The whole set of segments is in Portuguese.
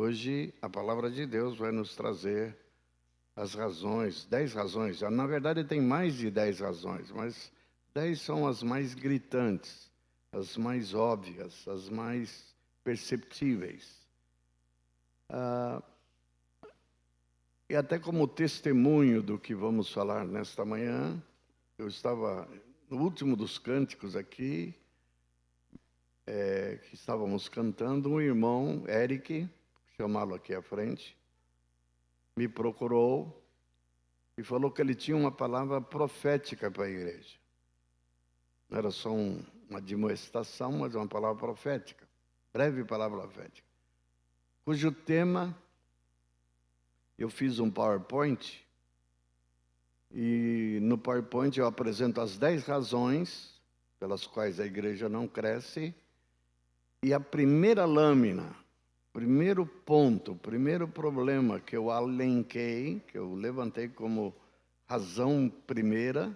Hoje, a palavra de Deus vai nos trazer as razões, 10 razões. Na verdade, tem mais de 10 razões, mas 10 são as mais gritantes, as mais óbvias, as mais perceptíveis. E até como testemunho do que vamos falar nesta manhã, eu estava no último dos cânticos aqui, que estávamos cantando, um irmão, Eric, chamá-lo aqui à frente, me procurou e falou que ele tinha uma palavra profética para a igreja. Não era só uma admoestação, mas uma palavra profética, breve palavra profética, cujo tema, eu fiz um PowerPoint, e no PowerPoint eu apresento as 10 razões pelas quais a igreja não cresce, e a primeira lâmina, primeiro ponto, primeiro problema que eu alenquei, que eu levantei como razão primeira,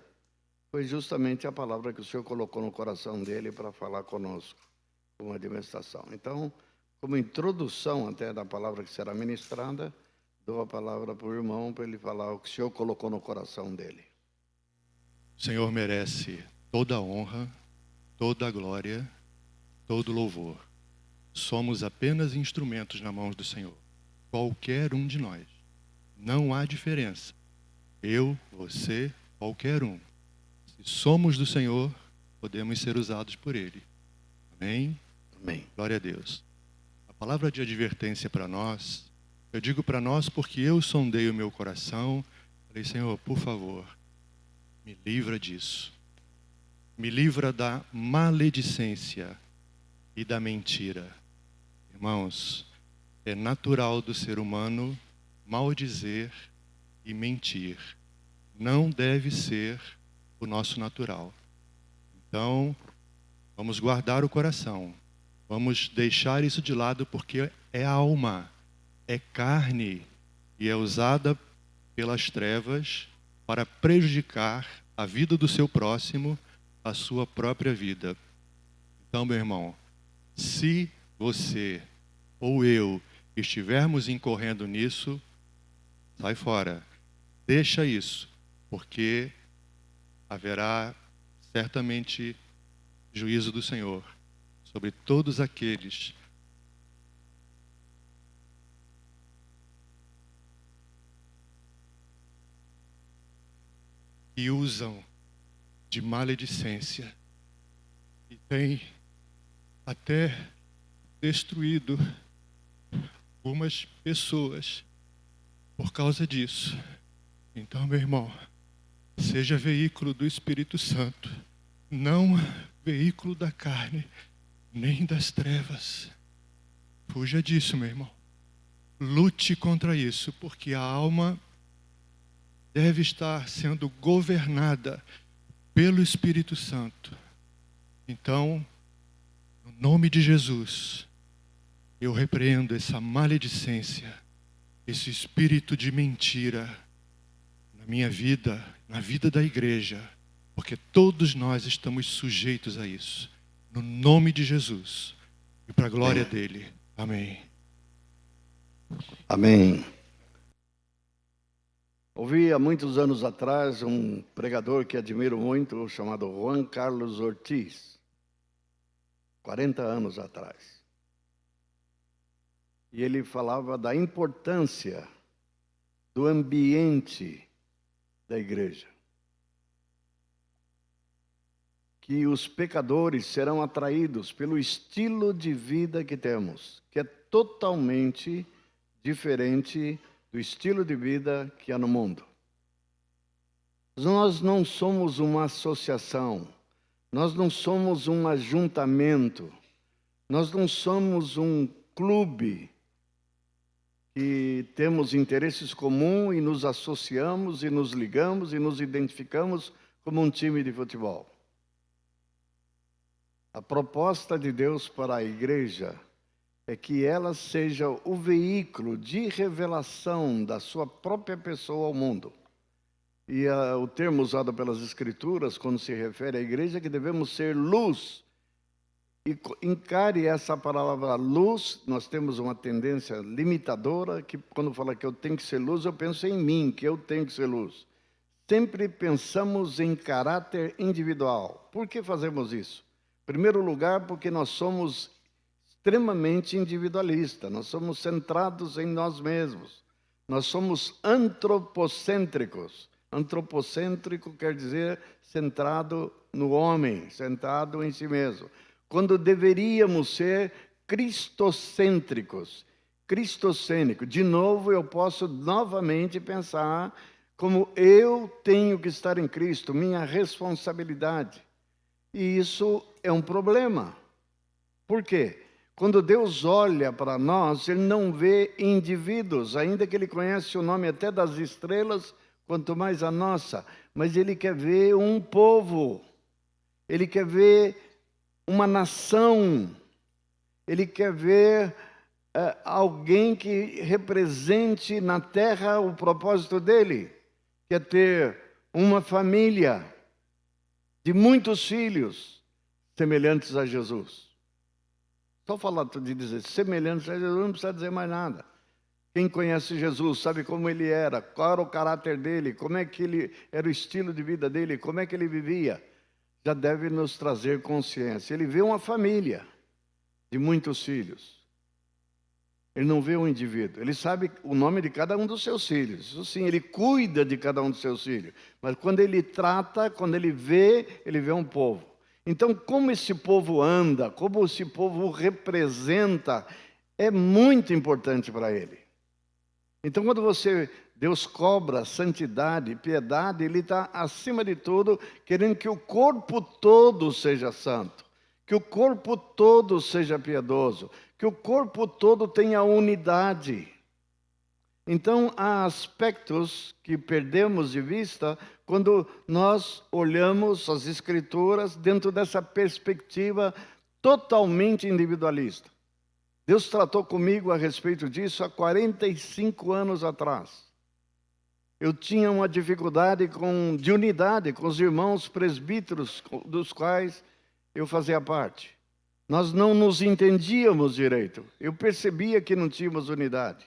foi justamente a palavra que o Senhor colocou no coração dele para falar conosco, como administração. Então, como introdução até da palavra que será ministrada, dou a palavra para o irmão para ele falar o que o Senhor colocou no coração dele. O Senhor merece toda a honra, toda a glória, todo o louvor. Somos apenas instrumentos na mão do Senhor. Qualquer um de nós. Não há diferença. Eu, você, qualquer um. Se somos do Senhor, podemos ser usados por Ele. Amém? Amém. Glória a Deus. A palavra de advertência para nós, eu digo para nós porque eu sondei o meu coração. Falei, Senhor, por favor, me livra disso. Me livra da maledicência e da mentira. Irmãos, é natural do ser humano maldizer e mentir. Não deve ser o nosso natural. Então, vamos guardar o coração. Vamos deixar isso de lado porque é alma, é carne e é usada pelas trevas para prejudicar a vida do seu próximo, a sua própria vida. Então, meu irmão, se você ou eu estivermos incorrendo nisso, sai fora. Deixa isso, porque haverá certamente juízo do Senhor sobre todos aqueles que usam de maledicência e têm até destruído algumas pessoas por causa disso. Então, meu irmão, seja veículo do Espírito Santo, não veículo da carne, nem das trevas. Fuja disso, meu irmão. Lute contra isso, porque a alma deve estar sendo governada pelo Espírito Santo. Então, no nome de Jesus, eu repreendo essa maledicência, esse espírito de mentira na minha vida, na vida da igreja, porque todos nós estamos sujeitos a isso. No nome de Jesus e para a glória dele. Amém. Amém. Ouvi há muitos anos atrás um pregador que admiro muito, chamado Juan Carlos Ortiz, 40 anos atrás. E ele falava da importância do ambiente da igreja. Que os pecadores serão atraídos pelo estilo de vida que temos, que é totalmente diferente do estilo de vida que há no mundo. Nós não somos uma associação, nós não somos um ajuntamento, nós não somos um clube que temos interesses comuns e nos associamos e nos ligamos e nos identificamos como um time de futebol. A proposta de Deus para a igreja é que ela seja o veículo de revelação da sua própria pessoa ao mundo. E o termo usado pelas Escrituras, quando se refere à igreja, é que devemos ser luz E encare essa palavra luz. Nós temos uma tendência limitadora, que quando fala que eu tenho que ser luz, eu penso em mim, que eu tenho que ser luz. Sempre pensamos em caráter individual. Por que fazemos isso? Em primeiro lugar, porque nós somos extremamente individualistas. Nós somos centrados em nós mesmos. Nós somos antropocêntricos. Antropocêntrico quer dizer centrado no homem, centrado em si mesmo. Quando deveríamos ser cristocêntricos. Cristocênico. De novo, eu posso novamente pensar como eu tenho que estar em Cristo, minha responsabilidade. E isso é um problema. Por quê? Quando Deus olha para nós, Ele não vê indivíduos, ainda que Ele conhece o nome até das estrelas, quanto mais a nossa, mas Ele quer ver um povo, Ele quer ver uma nação, Ele quer ver alguém que represente na terra o propósito dEle, que é ter uma família de muitos filhos semelhantes a Jesus. Só falar de dizer semelhantes a Jesus, não precisa dizer mais nada. Quem conhece Jesus sabe como ele era, qual era o caráter dele, como é que ele era o estilo de vida dele, como é que ele vivia. Já deve nos trazer consciência. Ele vê uma família de muitos filhos. Ele não vê um indivíduo. Ele sabe o nome de cada um dos seus filhos. Isso sim, ele cuida de cada um dos seus filhos. Mas quando ele trata, quando ele vê um povo. Então, como esse povo anda, como esse povo representa, é muito importante para ele. Então, quando Deus cobra santidade, piedade, Ele está, acima de tudo, querendo que o corpo todo seja santo, que o corpo todo seja piedoso, que o corpo todo tenha unidade. Então, há aspectos que perdemos de vista quando nós olhamos as Escrituras dentro dessa perspectiva totalmente individualista. Deus tratou comigo a respeito disso há 45 anos atrás. Eu tinha uma dificuldade de unidade com os irmãos presbíteros dos quais eu fazia parte. Nós não nos entendíamos direito. Eu percebia que não tínhamos unidade.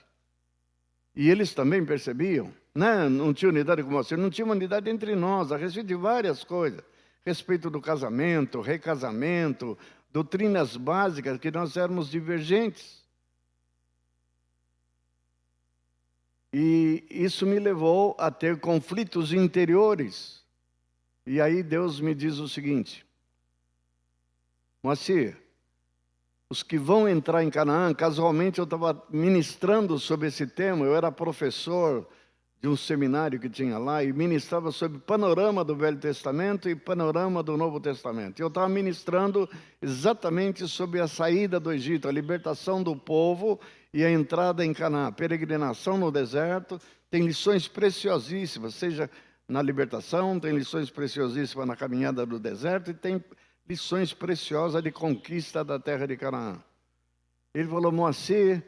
E eles também percebiam. Não tinha unidade com você, não tinha unidade entre nós, a respeito de várias coisas. A respeito do casamento, recasamento, doutrinas básicas, que nós éramos divergentes. E isso me levou a ter conflitos interiores. E aí Deus me diz o seguinte: Moacir, os que vão entrar em Canaã, casualmente eu estava ministrando sobre esse tema, eu era professor de um seminário que tinha lá e ministrava sobre panorama do Velho Testamento e panorama do Novo Testamento. Eu estava ministrando exatamente sobre a saída do Egito, a libertação do povo e a entrada em Canaã, peregrinação no deserto. Tem lições preciosíssimas, seja na libertação, tem lições preciosíssimas na caminhada do deserto e tem lições preciosas de conquista da terra de Canaã. Ele falou: Moacir,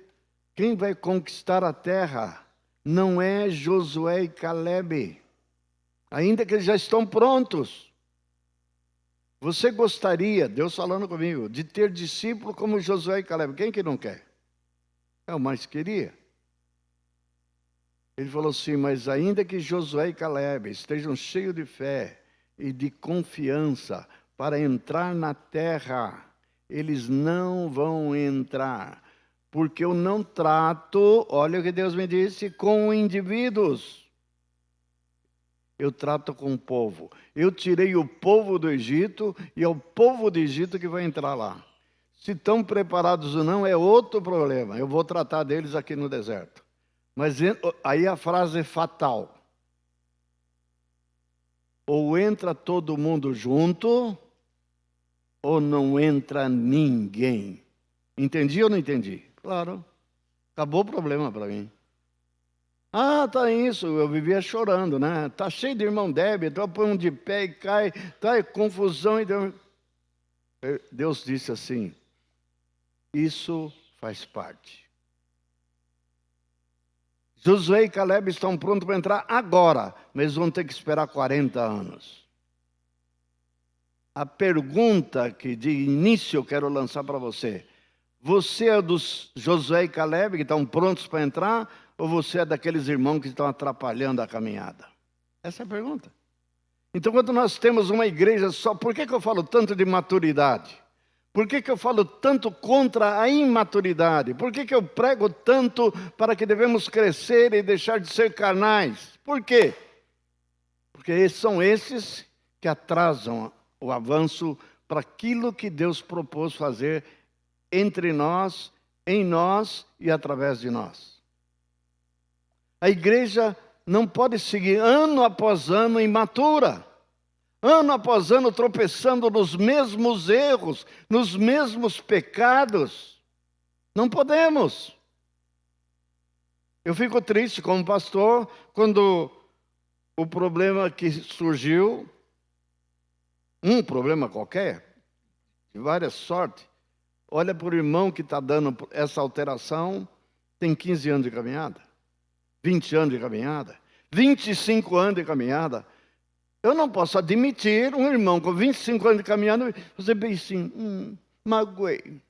quem vai conquistar a terra não é Josué e Calebe, ainda que eles já estão prontos. Você gostaria, Deus falando comigo, de ter discípulo como Josué e Calebe? Quem que não quer? Eu mais queria. Ele falou assim: mas ainda que Josué e Calebe estejam cheios de fé e de confiança para entrar na terra, eles não vão entrar. Porque eu não trato, olha o que Deus me disse, com indivíduos. Eu trato com o povo. Eu tirei o povo do Egito e é o povo do Egito que vai entrar lá. Se estão preparados ou não é outro problema. Eu vou tratar deles aqui no deserto. Mas aí a frase é fatal. Ou entra todo mundo junto, ou não entra ninguém. Entendi ou não entendi? Claro, acabou o problema para mim. Tá isso, eu vivia chorando, né? Tá cheio de irmão débil, põe um de pé e cai, tá confusão. E Deus disse assim: isso faz parte. Josué e Calebe estão prontos para entrar agora, mas vão ter que esperar 40 anos. a pergunta que de início eu quero lançar para você. Você é dos Josué e Caleb que estão prontos para entrar? Ou você é daqueles irmãos que estão atrapalhando a caminhada? Essa é a pergunta. Então, quando nós temos uma igreja só, por que eu falo tanto de maturidade? Por que eu falo tanto contra a imaturidade? Por que eu prego tanto para que devemos crescer e deixar de ser carnais? Por quê? Porque são esses que atrasam o avanço para aquilo que Deus propôs fazer entre nós, em nós e através de nós. A igreja não pode seguir ano após ano imatura. Ano após ano tropeçando nos mesmos erros, nos mesmos pecados. Não podemos. Eu fico triste como pastor quando o problema que surgiu, um problema qualquer, de várias sortes, olha para o irmão que está dando essa alteração, tem 15 anos de caminhada, 20 anos de caminhada, 25 anos de caminhada. Eu não posso admitir um irmão com 25 anos de caminhada, você bem assim, magoei.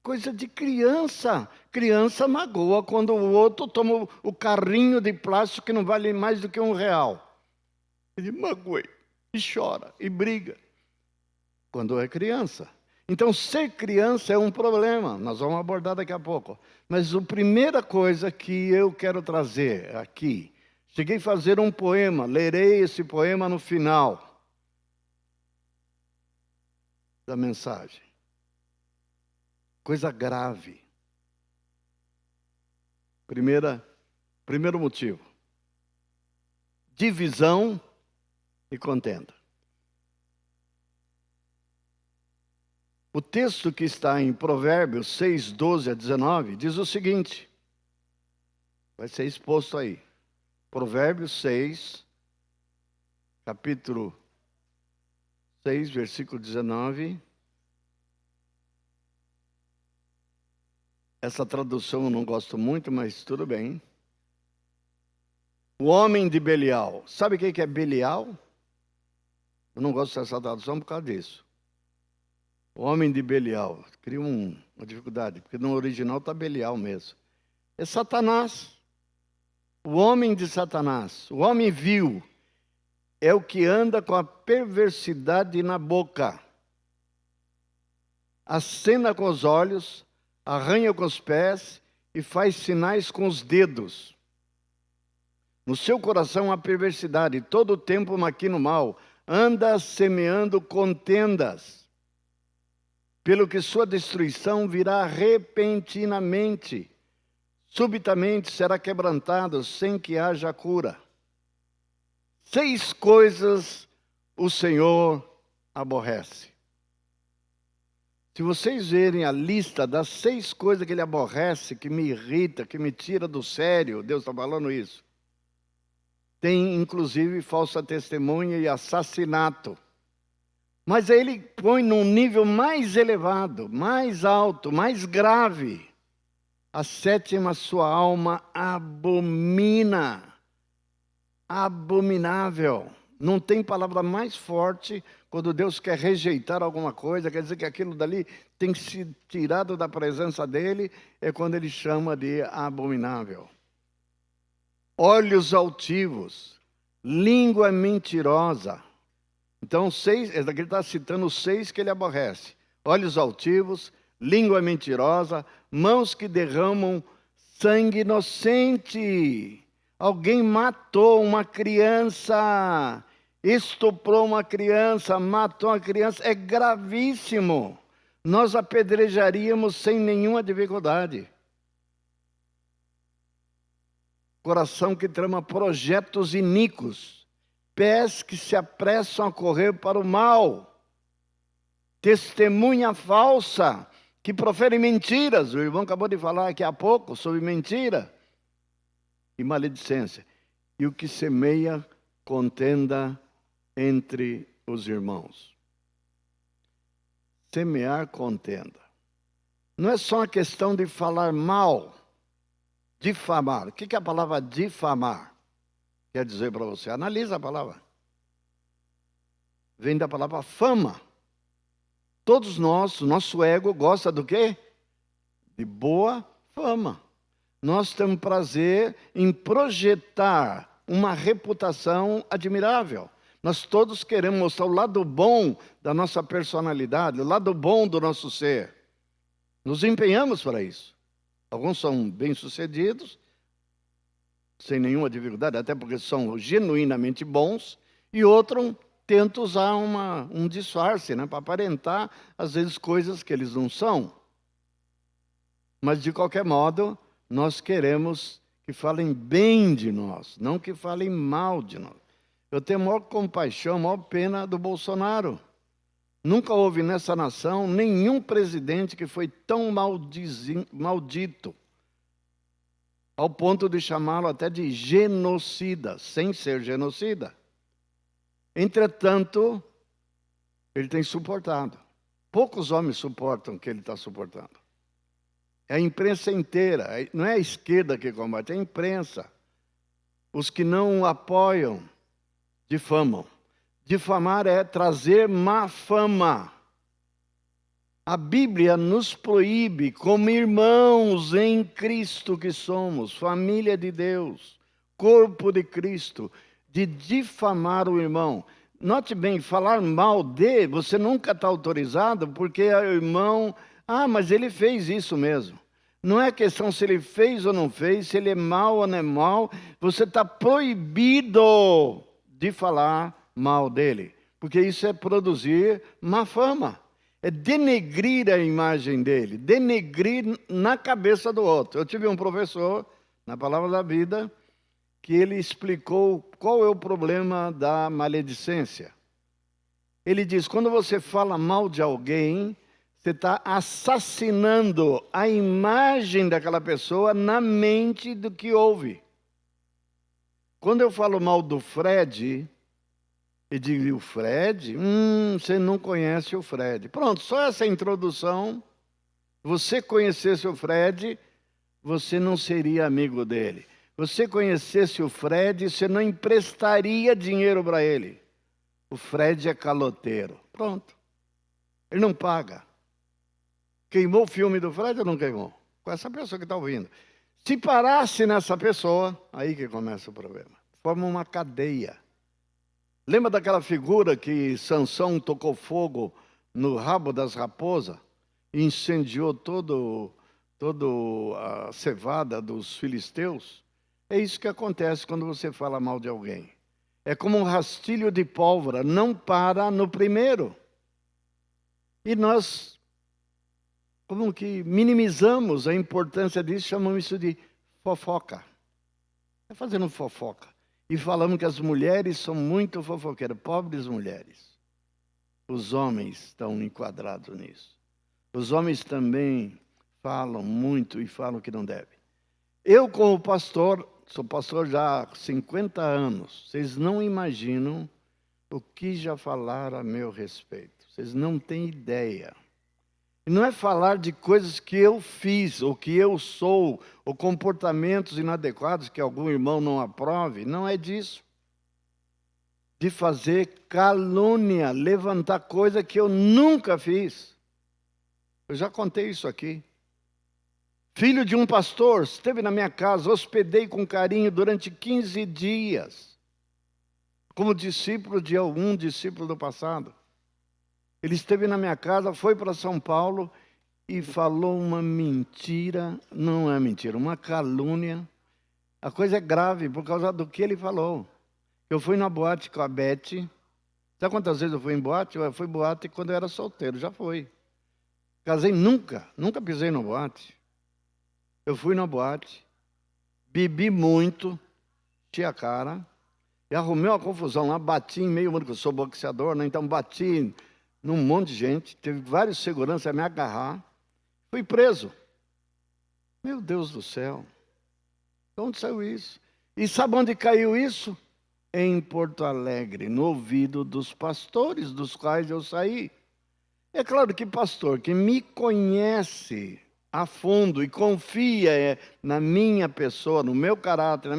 Coisa de criança. Criança magoa quando o outro toma o carrinho de plástico que não vale mais do que R$1. Ele magoei, e chora, e briga. Quando é criança. Então, ser criança é um problema. Nós vamos abordar daqui a pouco. Mas a primeira coisa que eu quero trazer aqui, cheguei a fazer um poema, lerei esse poema no final da mensagem. Coisa grave. Primeiro motivo. Divisão e contenda. O texto que está em Provérbios 6, 12 a 19, diz o seguinte. Vai ser exposto aí. Provérbios 6, capítulo 6, versículo 19. Essa tradução eu não gosto muito, mas tudo bem. O homem de Belial. Sabe o que é Belial? Eu não gosto dessa tradução por causa disso. O homem de Belial. Cria uma dificuldade, porque no original está Belial mesmo. É Satanás. O homem de Satanás. O homem vil é o que anda com a perversidade na boca. Acena com os olhos, arranha com os pés e faz sinais com os dedos. No seu coração há perversidade, todo o tempo maquina o mal, anda semeando contendas, pelo que sua destruição virá repentinamente, subitamente será quebrantado sem que haja cura. 6 coisas o Senhor aborrece. Se vocês verem a lista das 6 coisas que ele aborrece, que me irrita, que me tira do sério, Deus está falando isso. Tem, inclusive, falsa testemunha e assassinato. Mas aí ele põe num nível mais elevado, mais alto, mais grave. A 7ª, sua alma abomina. Abominável. Não tem palavra mais forte quando Deus quer rejeitar alguma coisa, quer dizer que aquilo dali tem que ser tirado da presença dele, é quando ele chama de abominável. Olhos altivos, língua mentirosa. Então, 6, esse daqui está citando os 6 que ele aborrece. Olhos altivos, língua mentirosa, mãos que derramam sangue inocente. Alguém matou uma criança, estuprou uma criança, matou uma criança. É gravíssimo. Nós apedrejaríamos sem nenhuma dificuldade. Coração que trama projetos iníquos, pés que se apressam a correr para o mal, testemunha falsa, que profere mentiras. O irmão acabou de falar aqui há pouco sobre mentira e maledicência. E o que semeia contenda entre os irmãos. Semear contenda. Não é só uma questão de falar mal. Difamar. O que é a palavra difamar quer dizer para você? Analisa a palavra. vem da palavra fama. Todos nós, o nosso ego gosta do quê? De boa fama. Nós temos prazer em projetar uma reputação admirável. Nós todos queremos mostrar o lado bom da nossa personalidade, o lado bom do nosso ser. Nos empenhamos para isso. Alguns são bem-sucedidos, sem nenhuma dificuldade, até porque são genuinamente bons, e outros tentam usar um disfarce, para aparentar, às vezes, coisas que eles não são. Mas, de qualquer modo, nós queremos que falem bem de nós, não que falem mal de nós. Eu tenho a maior compaixão, a maior pena do Bolsonaro. Nunca houve nessa nação nenhum presidente que foi tão maldito, ao ponto de chamá-lo até de genocida, sem ser genocida. Entretanto, ele tem suportado. Poucos homens suportam o que ele está suportando. É a imprensa inteira, não é a esquerda que combate, é a imprensa. Os que não o apoiam difamam. Difamar é trazer má fama. A Bíblia nos proíbe, como irmãos em Cristo que somos, família de Deus, corpo de Cristo, de difamar o irmão. Note bem, falar mal dele, você nunca está autorizado, porque o irmão, mas ele fez isso mesmo. Não é questão se ele fez ou não fez, se ele é mau ou não é mau, você está proibido de falar mal dele, porque isso é produzir má fama, é denegrir a imagem dele, denegrir na cabeça do outro. Eu tive um professor, na Palavra da Vida, que ele explicou qual é o problema da maledicência. Ele diz, quando você fala mal de alguém, você está assassinando a imagem daquela pessoa na mente do que ouve. Quando eu falo mal do Fred, eu digo, o Fred? Você não conhece o Fred. Pronto, só essa introdução. Você conhecesse o Fred, você não seria amigo dele. Você conhecesse o Fred, você não emprestaria dinheiro para ele. O Fred é caloteiro. Pronto. Ele não paga. Queimou o filme do Fred ou não queimou? Com essa pessoa que está ouvindo. Se parasse nessa pessoa, aí que começa o problema. Forma uma cadeia. Lembra daquela figura que Sansão tocou fogo no rabo das raposas e incendiou toda a cevada dos filisteus? É isso que acontece quando você fala mal de alguém. É como um rastilho de pólvora, não para no primeiro. E nós, como que minimizamos a importância disso, chamamos isso de fofoca. É fazendo fofoca. E falamos que as mulheres são muito fofoqueiras, pobres mulheres. Os homens estão enquadrados nisso. Os homens também falam muito e falam que não devem. Eu, como pastor, sou pastor já há 50 anos. Vocês não imaginam o que já falaram a meu respeito. Vocês não têm ideia. E não é falar de coisas que eu fiz, ou que eu sou, ou comportamentos inadequados que algum irmão não aprove. Não é disso. De fazer calúnia, levantar coisa que eu nunca fiz. Eu já contei isso aqui. Filho de um pastor, esteve na minha casa, hospedei com carinho durante 15 dias. Como discípulo de algum discípulo do passado. Ele esteve na minha casa, foi para São Paulo e falou uma mentira, não é mentira, uma calúnia. A coisa é grave por causa do que ele falou. Eu fui na boate com a Beth. Sabe quantas vezes eu fui em boate? Eu fui em boate quando eu era solteiro, já foi. Casei nunca pisei na boate. Eu fui na boate, bebi muito, tinha a cara, e arrumei uma confusão lá, bati em meio mundo, que eu sou boxeador, então bati num monte de gente, teve vários seguranças a me agarrar, fui preso. Meu Deus do céu, de onde saiu isso? E sabe onde caiu isso? Em Porto Alegre, no ouvido dos pastores dos quais eu saí. É claro que pastor que me conhece a fundo e confia na minha pessoa, no meu caráter,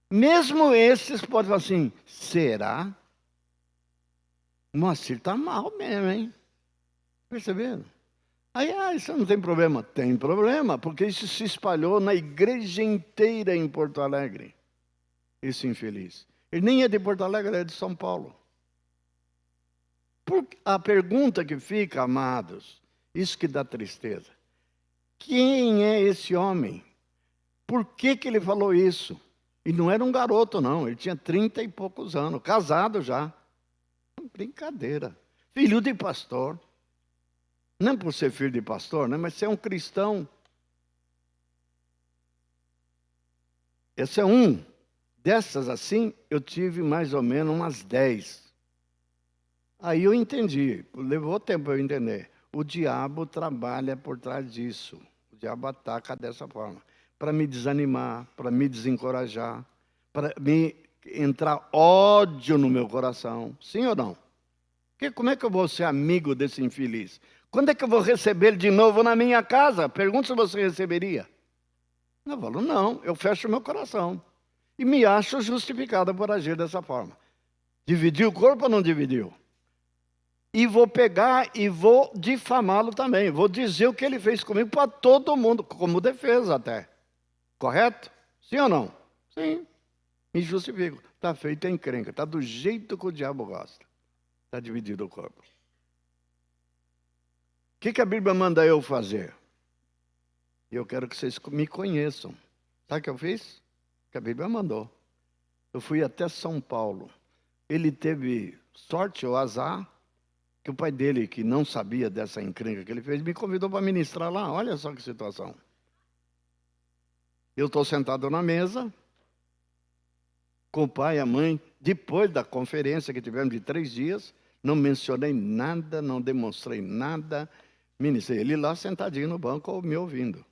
mesmo esses podem falar assim, será? Moacir está mal mesmo, hein? Perceberam? Aí, isso não tem problema. Tem problema, porque isso se espalhou na igreja inteira em Porto Alegre. Esse infeliz. Ele nem é de Porto Alegre, ele é de São Paulo. A pergunta que fica, amados, isso que dá tristeza. Quem é esse homem? Por que ele falou isso? E não era um garoto, não. Ele tinha 30 e poucos anos, casado já. Brincadeira. Filho de pastor. Não por ser filho de pastor, né? Mas ser um cristão. Esse é um. Dessas assim, eu tive mais ou menos umas 10. Aí eu entendi. Levou tempo para eu entender. O diabo trabalha por trás disso. O diabo ataca dessa forma. Para me desanimar, para me desencorajar, para me entrar ódio no meu coração. Sim ou não? Porque como é que eu vou ser amigo desse infeliz? Quando é que eu vou receber ele de novo na minha casa? Pergunta se você receberia. Eu falo, não, eu fecho meu coração. E me acho justificada por agir dessa forma. Dividiu o corpo ou não dividiu? E vou pegar e vou difamá-lo também. Vou dizer o que ele fez comigo para todo mundo, como defesa até. Correto? Sim ou não? Sim. Me justifico. Está feito a encrenca. Está do jeito que o diabo gosta. Está dividido o corpo. O que a Bíblia manda eu fazer? Eu quero que vocês me conheçam. Sabe o que eu fiz? O que a Bíblia mandou. Eu fui até São Paulo. Ele teve sorte ou azar, que o pai dele, que não sabia dessa encrenca que ele fez, me convidou para ministrar lá. Olha só que situação. Eu estou sentado na mesa, com o pai e a mãe, depois da conferência que tivemos de 3 dias, não mencionei nada, não demonstrei nada, ministrei. Ele lá sentadinho no banco, me ouvindo.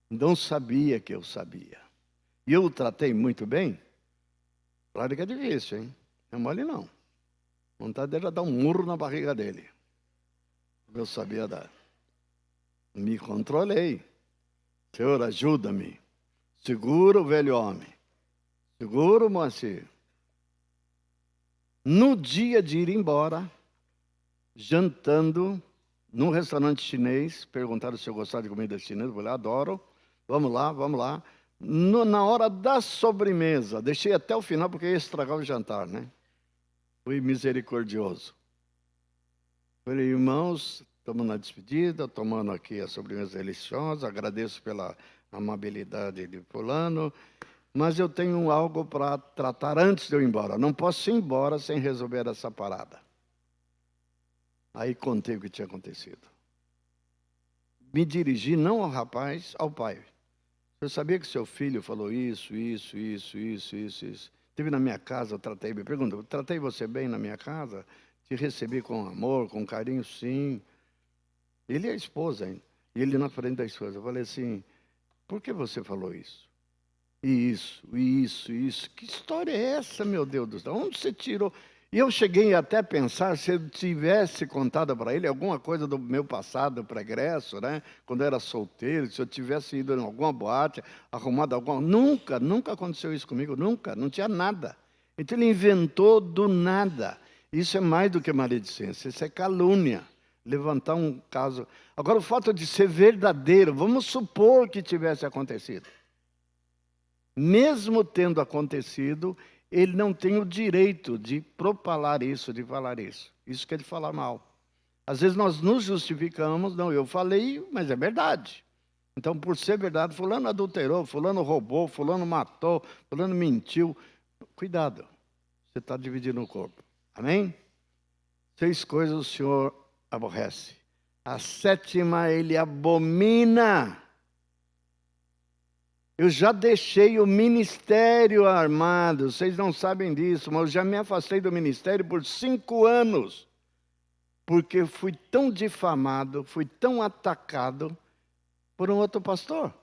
Não sabia que eu sabia. E eu o tratei muito bem? Claro que é difícil, hein? Não é mole não. Vontade dele era dar um murro na barriga dele. Eu sabia dar. Me controlei. Senhor, ajuda-me. Segura o velho homem. Segura o Moacir. No dia de ir embora, jantando num restaurante chinês, perguntaram se eu gostava de comida chinesa, eu falei, adoro. Vamos lá, vamos lá. Na hora da sobremesa, deixei até o final porque ia estragar o jantar, né? Fui misericordioso. Falei, irmãos, estamos na despedida, tomando aqui a sobremesa deliciosa, agradeço pela amabilidade de fulano, mas eu tenho algo para tratar antes de eu ir embora. Não posso ir embora sem resolver essa parada. Aí contei o que tinha acontecido. Me dirigi não ao rapaz, ao pai. Eu sabia que seu filho falou isso. Esteve na minha casa, eu tratei bem. Pergunta, eu tratei você bem na minha casa? Te recebi com amor, com carinho? Sim. Ele é a esposa, hein? E ele na frente da esposa. Eu falei assim, por que você falou isso? Isso. Que história é essa, meu Deus do céu? Onde você tirou? E eu cheguei até a pensar, se eu tivesse contado para ele alguma coisa do meu passado pregresso, né? Quando eu era solteiro, se eu tivesse ido em alguma boate, arrumado alguma... Nunca aconteceu isso comigo, nunca, não tinha nada. Então ele inventou do nada. Isso é mais do que maledicência, isso é calúnia. Levantar um caso... Agora, o fato de ser verdadeiro, vamos supor que tivesse acontecido. Mesmo tendo acontecido, ele não tem o direito de propalar isso, de falar isso. Isso quer falar mal. Às vezes nós nos justificamos, não, eu falei, mas é verdade. Então, por ser verdade, fulano adulterou, fulano roubou, fulano matou, fulano mentiu. Cuidado, você está dividindo o corpo. Amém? 6 coisas o Senhor aborrece. A 7ª ele abomina. Eu já deixei o ministério armado, vocês não sabem disso, mas eu já me afastei do ministério por 5 anos, porque fui tão difamado, fui tão atacado por um outro pastor.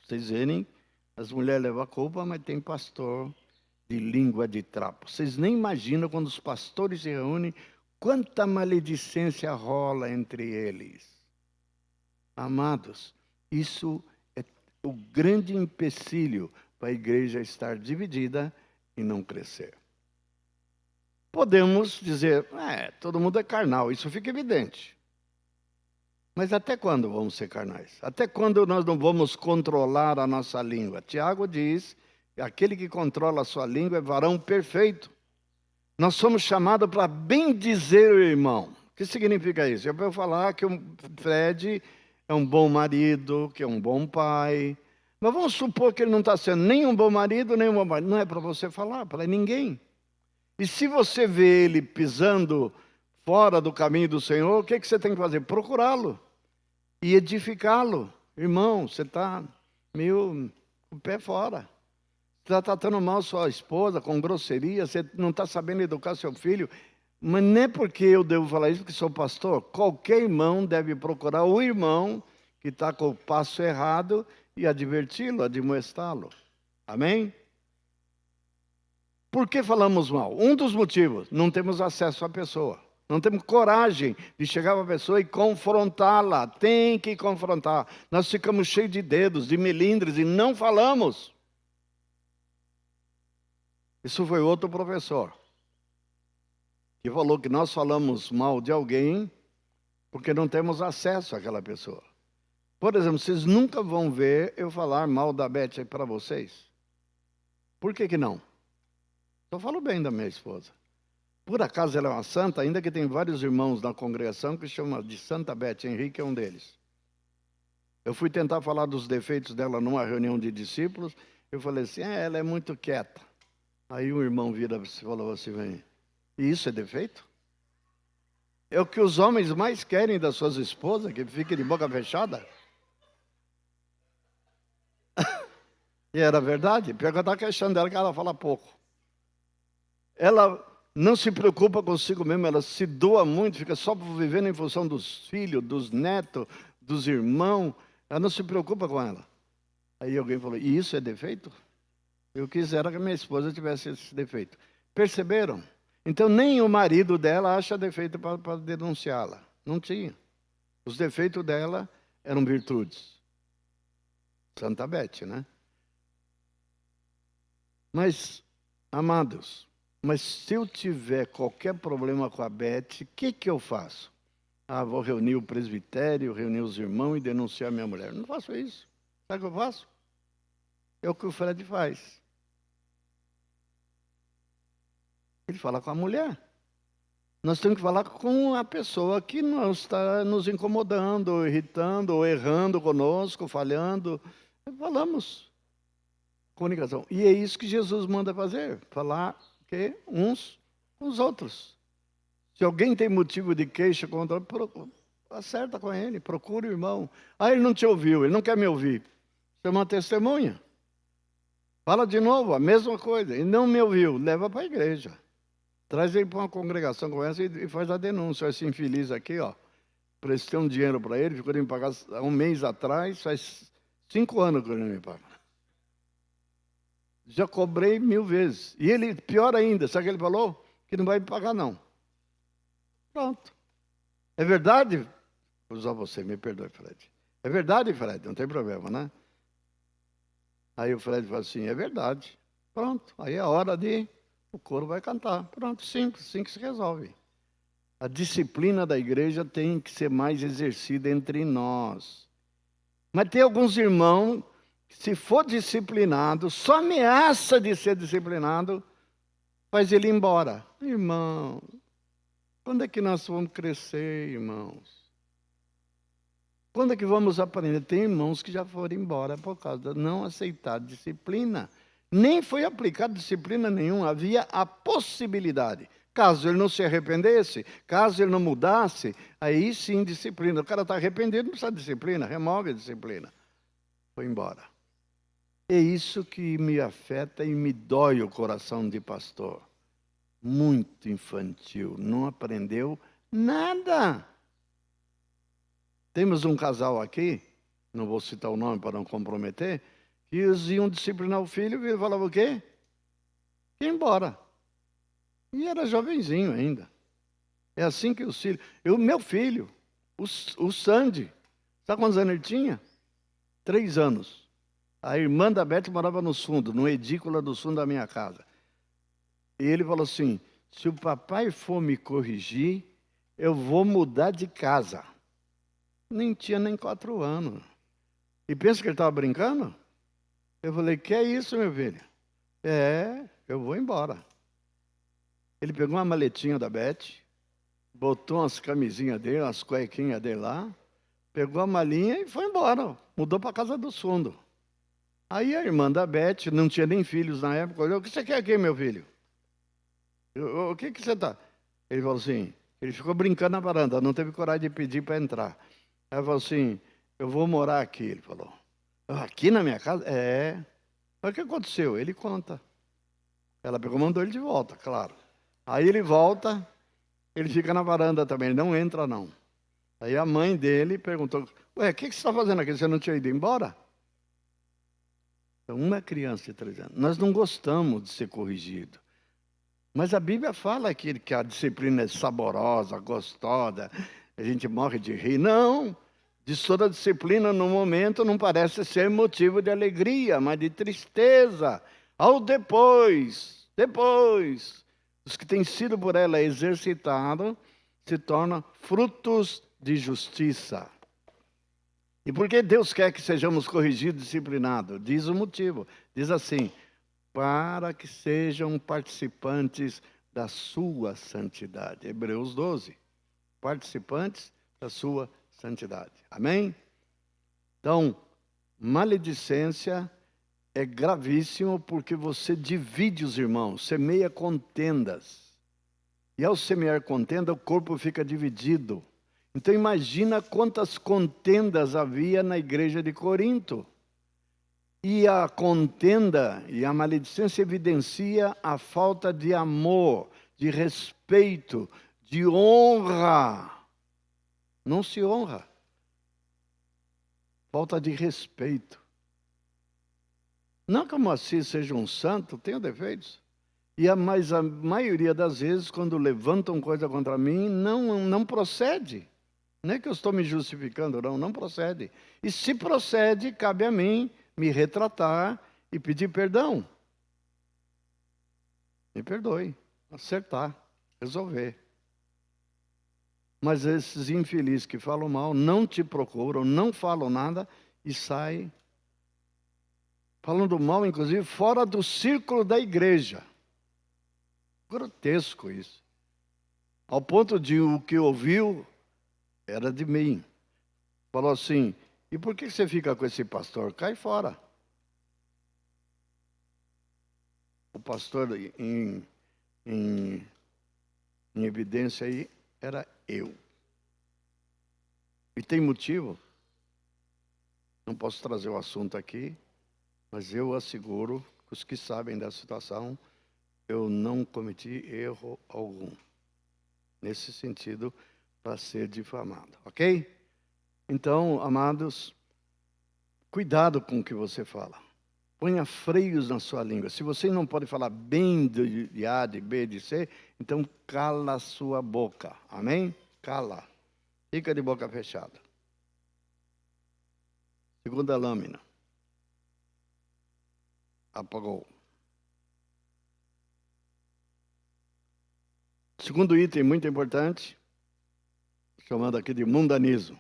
Vocês verem, as mulheres levam a culpa, mas tem pastor de língua de trapo. Vocês nem imaginam quando os pastores se reúnem, quanta maledicência rola entre eles. Amados, isso o grande empecilho para a igreja estar dividida e não crescer. Podemos dizer, todo mundo é carnal, isso fica evidente. Mas até quando vamos ser carnais? Até quando nós não vamos controlar a nossa língua? Tiago diz que aquele que controla a sua língua é varão perfeito. Nós somos chamados para bendizer o irmão. O que significa isso? É para eu falar que o Fred é um bom marido, que é um bom pai. Mas vamos supor que ele não está sendo nem um bom marido, nem um bom pai. Não é para você falar, para ninguém. E se você vê ele pisando fora do caminho do Senhor, o que você tem que fazer? Procurá-lo e edificá-lo. Irmão, você está meio com o pé fora. Você está tratando mal sua esposa, com grosseria, você não está sabendo educar seu filho. Mas não é porque eu devo falar isso, porque sou pastor. Qualquer irmão deve procurar o irmão que está com o passo errado e adverti-lo, admoestá-lo. Amém? Por que falamos mal? Um dos motivos, não temos acesso à pessoa. Não temos coragem de chegar para a pessoa e confrontá-la. Tem que confrontar. Nós ficamos cheios de dedos, de melindres e não falamos. Isso foi outro professor que falou que nós falamos mal de alguém porque não temos acesso àquela pessoa. Por exemplo, vocês nunca vão ver eu falar mal da Beth para vocês. Por que não? Só falo bem da minha esposa. Por acaso ela é uma santa, ainda que tem vários irmãos na congregação que chamam de Santa Beth, Henrique é um deles. Eu fui tentar falar dos defeitos dela numa reunião de discípulos, eu falei assim, ela é muito quieta. Aí um irmão vira e falou assim, e isso é defeito? É o que os homens mais querem das suas esposas, que fiquem de boca fechada? E era verdade, pior que eu estava queixando dela que ela fala pouco. Ela não se preocupa consigo mesma, ela se doa muito, fica só vivendo em função dos filhos, dos netos, dos irmãos. Ela não se preocupa com ela. Aí alguém falou, e isso é defeito? Eu quisera que a minha esposa tivesse esse defeito. Perceberam? Então nem o marido dela acha defeito para denunciá-la. Não tinha. Os defeitos dela eram virtudes. Santa Beth, né? Mas, amados, se eu tiver qualquer problema com a Beth, o que eu faço? Vou reunir o presbitério, reunir os irmãos e denunciar minha mulher. Não faço isso. Sabe o que eu faço? É o que o Fred faz. Ele fala com a mulher. Nós temos que falar com a pessoa que não está nos incomodando, ou irritando, ou errando conosco, falhando. Falamos. Comunicação. E é isso que Jesus manda fazer. Falar que uns com os outros. Se alguém tem motivo de queixa contra outro, acerta com ele, procure o irmão. Ele não te ouviu, ele não quer me ouvir. Chama uma testemunha. Fala de novo, a mesma coisa. Ele não me ouviu, leva para a igreja. Traz ele para uma congregação com essa e faz a denúncia. Esse infeliz aqui, prestei um dinheiro para ele, ficou de me pagar há um mês atrás, faz 5 anos que ele não me paga. Já cobrei 1000 vezes. E ele, pior ainda, sabe o que ele falou? Que não vai me pagar, não. Pronto. É verdade? Vou usar você, me perdoe, Fred. É verdade, Fred? Não tem problema, né? Aí o Fred falou assim, é verdade. Pronto. Aí é a hora de... O coro vai cantar. Pronto, simples, assim que se resolve. A disciplina da igreja tem que ser mais exercida entre nós. Mas tem alguns irmãos... Se for disciplinado, só ameaça de ser disciplinado, faz ele ir embora. Irmão, quando é que nós vamos crescer, irmãos? Quando é que vamos aprender? Tem irmãos que já foram embora por causa de não aceitar disciplina. Nem foi aplicada disciplina nenhuma, havia a possibilidade. Caso ele não se arrependesse, caso ele não mudasse, aí sim disciplina. O cara está arrependido, não precisa de disciplina, remove a disciplina. Foi embora. É isso que me afeta e me dói o coração de pastor. Muito infantil, não aprendeu nada. Temos um casal aqui, não vou citar o nome para não comprometer, que eles iam disciplinar o filho e ele falava o quê? Ia embora. E era jovenzinho ainda. É assim que os filhos... Meu filho, o Sandy, sabe quantos anos ele tinha? 3 anos. A irmã da Beth morava no fundo, no edícula do fundo da minha casa. E ele falou assim, se o papai for me corrigir, eu vou mudar de casa. Nem tinha nem 4 anos. E pensa que ele estava brincando? Eu falei, que é isso, meu filho? Eu vou embora. Ele pegou uma maletinha da Beth, botou umas camisinhas dele, umas cuequinhas dele lá, pegou a malinha e foi embora. Mudou para a casa do fundo. Aí a irmã da Beth, não tinha nem filhos na época, olhou, o que você quer aqui, meu filho? O que você está? Ele falou assim, ele ficou brincando na varanda, não teve coragem de pedir para entrar. Ela falou assim, eu vou morar aqui, ele falou. Aqui na minha casa? Mas o que aconteceu? Ele conta. Ela pegou e mandou ele de volta, claro. Aí ele volta, ele fica na varanda também, ele não entra não. Aí a mãe dele perguntou, o que você está fazendo aqui? Você não tinha ido embora? Então, uma criança de 3 anos. Nós não gostamos de ser corrigido. Mas a Bíblia fala que a disciplina é saborosa, gostosa, a gente morre de rir. Não, diz toda disciplina no momento não parece ser motivo de alegria, mas de tristeza. Ao depois, os que têm sido por ela exercitados se tornam frutos de justiça. E por que Deus quer que sejamos corrigidos e disciplinados? Diz o motivo. Diz assim, para que sejam participantes da sua santidade. Hebreus 12. Participantes da sua santidade. Amém? Então, maledicência é gravíssimo porque você divide os irmãos, semeia contendas. E ao semear contenda, o corpo fica dividido. Então imagina quantas contendas havia na igreja de Corinto. E a contenda e a maledicência evidencia a falta de amor, de respeito, de honra. Não se honra. Falta de respeito. Não que o Moacir seja um santo, tenha defeitos. Mas a maioria das vezes, quando levantam coisa contra mim, não procede. Não é que eu estou me justificando, não procede. E se procede, cabe a mim me retratar e pedir perdão. Me perdoe, acertar, resolver. Mas esses infelizes que falam mal, não te procuram, não falam nada e saem falando mal, inclusive, fora do círculo da igreja. Grotesco isso. Ao ponto de o que ouviu era de mim. Falou assim, e por que você fica com esse pastor? Cai fora. O pastor em evidência aí era eu. E tem motivo. Não posso trazer o assunto aqui, mas eu asseguro que os que sabem da situação, eu não cometi erro algum. Nesse sentido, para ser difamado, ok? Então, amados, cuidado com o que você fala. Ponha freios na sua língua. Se você não pode falar bem de A, de B, de C, então cala a sua boca. Amém? Cala. Fica de boca fechada. Segunda lâmina. Apagou. Segundo item muito importante, chamado aqui de mundanismo.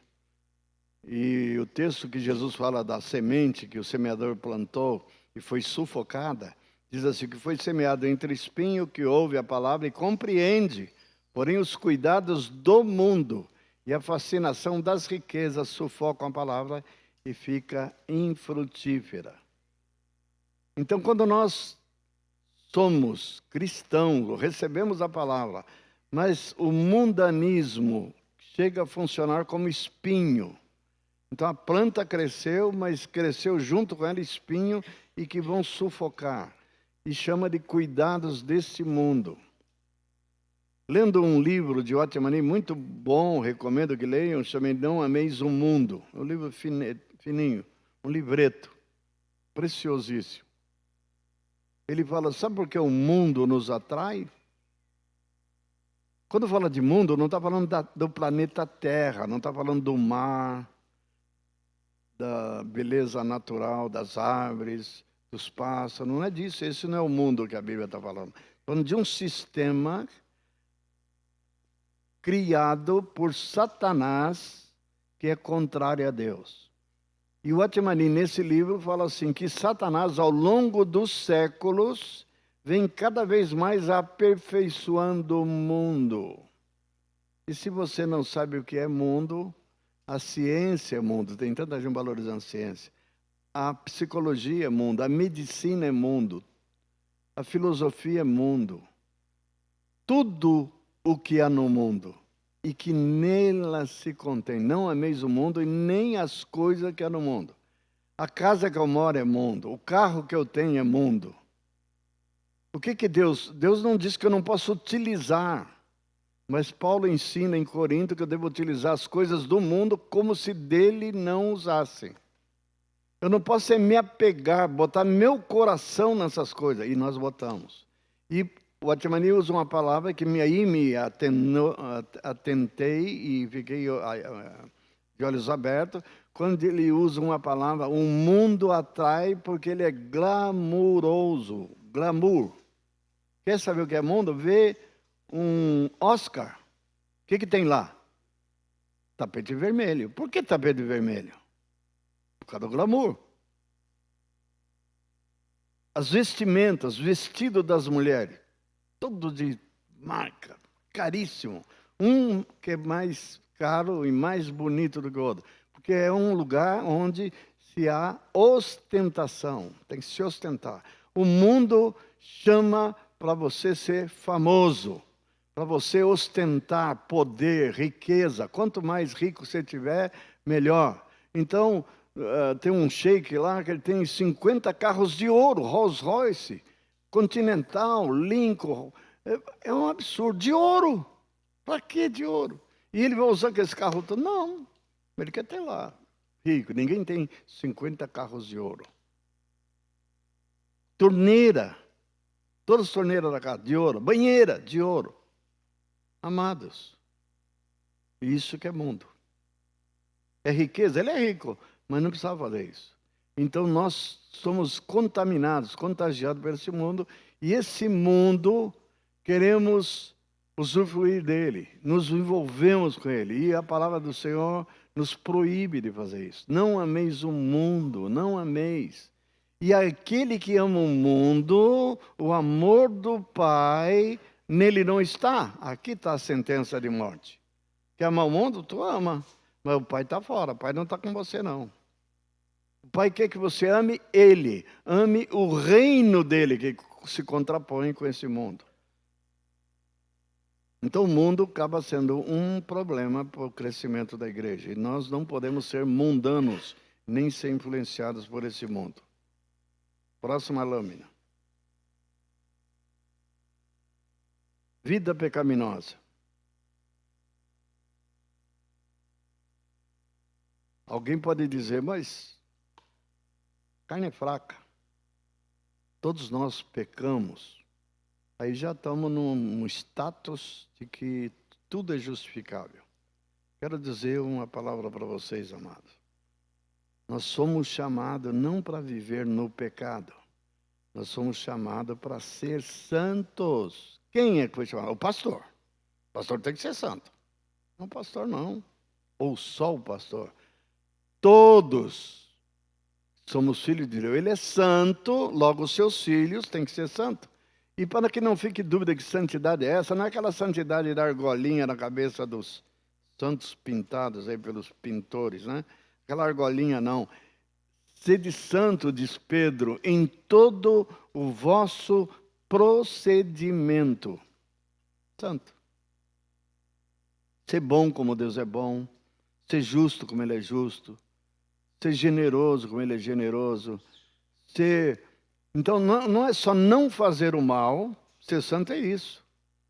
E o texto que Jesus fala da semente que o semeador plantou e foi sufocada, diz assim, que foi semeado entre espinho que ouve a palavra e compreende, porém os cuidados do mundo e a fascinação das riquezas sufocam a palavra e fica infrutífera. Então, quando nós somos cristãos, recebemos a palavra, mas o mundanismo chega a funcionar como espinho. Então a planta cresceu, mas cresceu junto com ela espinho e que vão sufocar. E chama de cuidados desse mundo. Lendo um livro de Otmani muito bom, recomendo que leiam, chama Não Ameis o Mundo. Um livro fininho, um livreto, preciosíssimo. Ele fala, sabe por que o mundo nos atrai? Quando fala de mundo, não está falando do planeta Terra, não está falando do mar, da beleza natural das árvores, dos pássaros, não é disso. Esse não é o mundo que a Bíblia está falando. Falando de um sistema criado por Satanás, que é contrário a Deus. E o Atmani, nesse livro, fala assim, que Satanás, ao longo dos séculos, vem cada vez mais aperfeiçoando o mundo. E se você não sabe o que é mundo, a ciência é mundo. Tem tanta gente valorizando a ciência. A psicologia é mundo, a medicina é mundo, a filosofia é mundo. Tudo o que há no mundo e que nela se contém. Não ameis o mundo e nem as coisas que há no mundo. A casa que eu moro é mundo, o carro que eu tenho é mundo. O que Deus não disse que eu não posso utilizar, mas Paulo ensina em Corinto que eu devo utilizar as coisas do mundo como se dele não usassem. Eu não posso me apegar, botar meu coração nessas coisas, e nós botamos. E o Atmani usa uma palavra que aí me atentei e fiquei de olhos abertos, quando ele usa uma palavra, o mundo atrai porque ele é glamuroso, glamour. Quer saber o que é mundo? Vê um Oscar. O que tem lá? Tapete vermelho. Por que tapete vermelho? Por causa do glamour. As vestimentas, vestido das mulheres, todo de marca, caríssimo. Um que é mais caro e mais bonito do que o outro. Porque é um lugar onde se há ostentação, tem que se ostentar. O mundo chama para você ser famoso, para você ostentar poder, riqueza. Quanto mais rico você tiver, melhor. Então, tem um sheik lá que ele tem 50 carros de ouro, Rolls Royce, Continental, Lincoln. É um absurdo. De ouro. Para que de ouro? E ele vai usar aquele carro todo? Não. Ele quer ter lá. Rico. Ninguém tem 50 carros de ouro. Torneira. Todas as torneiras da casa de ouro. Banheira de ouro. Amados. Isso que é mundo. É riqueza? Ele é rico, mas não precisava fazer isso. Então nós somos contaminados, contagiados por esse mundo, e esse mundo queremos usufruir dele, nos envolvemos com ele, e a palavra do Senhor nos proíbe de fazer isso. Não ameis o mundo, não ameis. E aquele que ama o mundo, o amor do Pai, nele não está. Aqui está a sentença de morte. Quer amar o mundo? Tu ama. Mas o Pai está fora, o Pai não está com você, não. O Pai quer que você ame Ele, ame o reino dEle, que se contrapõe com esse mundo. Então o mundo acaba sendo um problema para o crescimento da igreja. E nós não podemos ser mundanos, nem ser influenciados por esse mundo. Próxima lâmina. Vida pecaminosa. Alguém pode dizer, mas carne é fraca. Todos nós pecamos. Aí já estamos num status de que tudo é justificável. Quero dizer uma palavra para vocês, amados. Nós somos chamados não para viver no pecado. Nós somos chamados para ser santos. Quem é que foi chamado? O pastor. O pastor tem que ser santo. Não o pastor, não. Ou só o pastor. Todos somos filhos de Deus. Ele é santo, logo os seus filhos têm que ser santos. E para que não fique dúvida que santidade é essa, não é aquela santidade da argolinha na cabeça dos santos pintados aí pelos pintores, né? Aquela argolinha não. Sede santo, diz Pedro, em todo o vosso procedimento. Santo. Ser bom como Deus é bom. Ser justo como Ele é justo. Ser generoso como Ele é generoso. Então, não é só não fazer o mal. Ser santo é isso.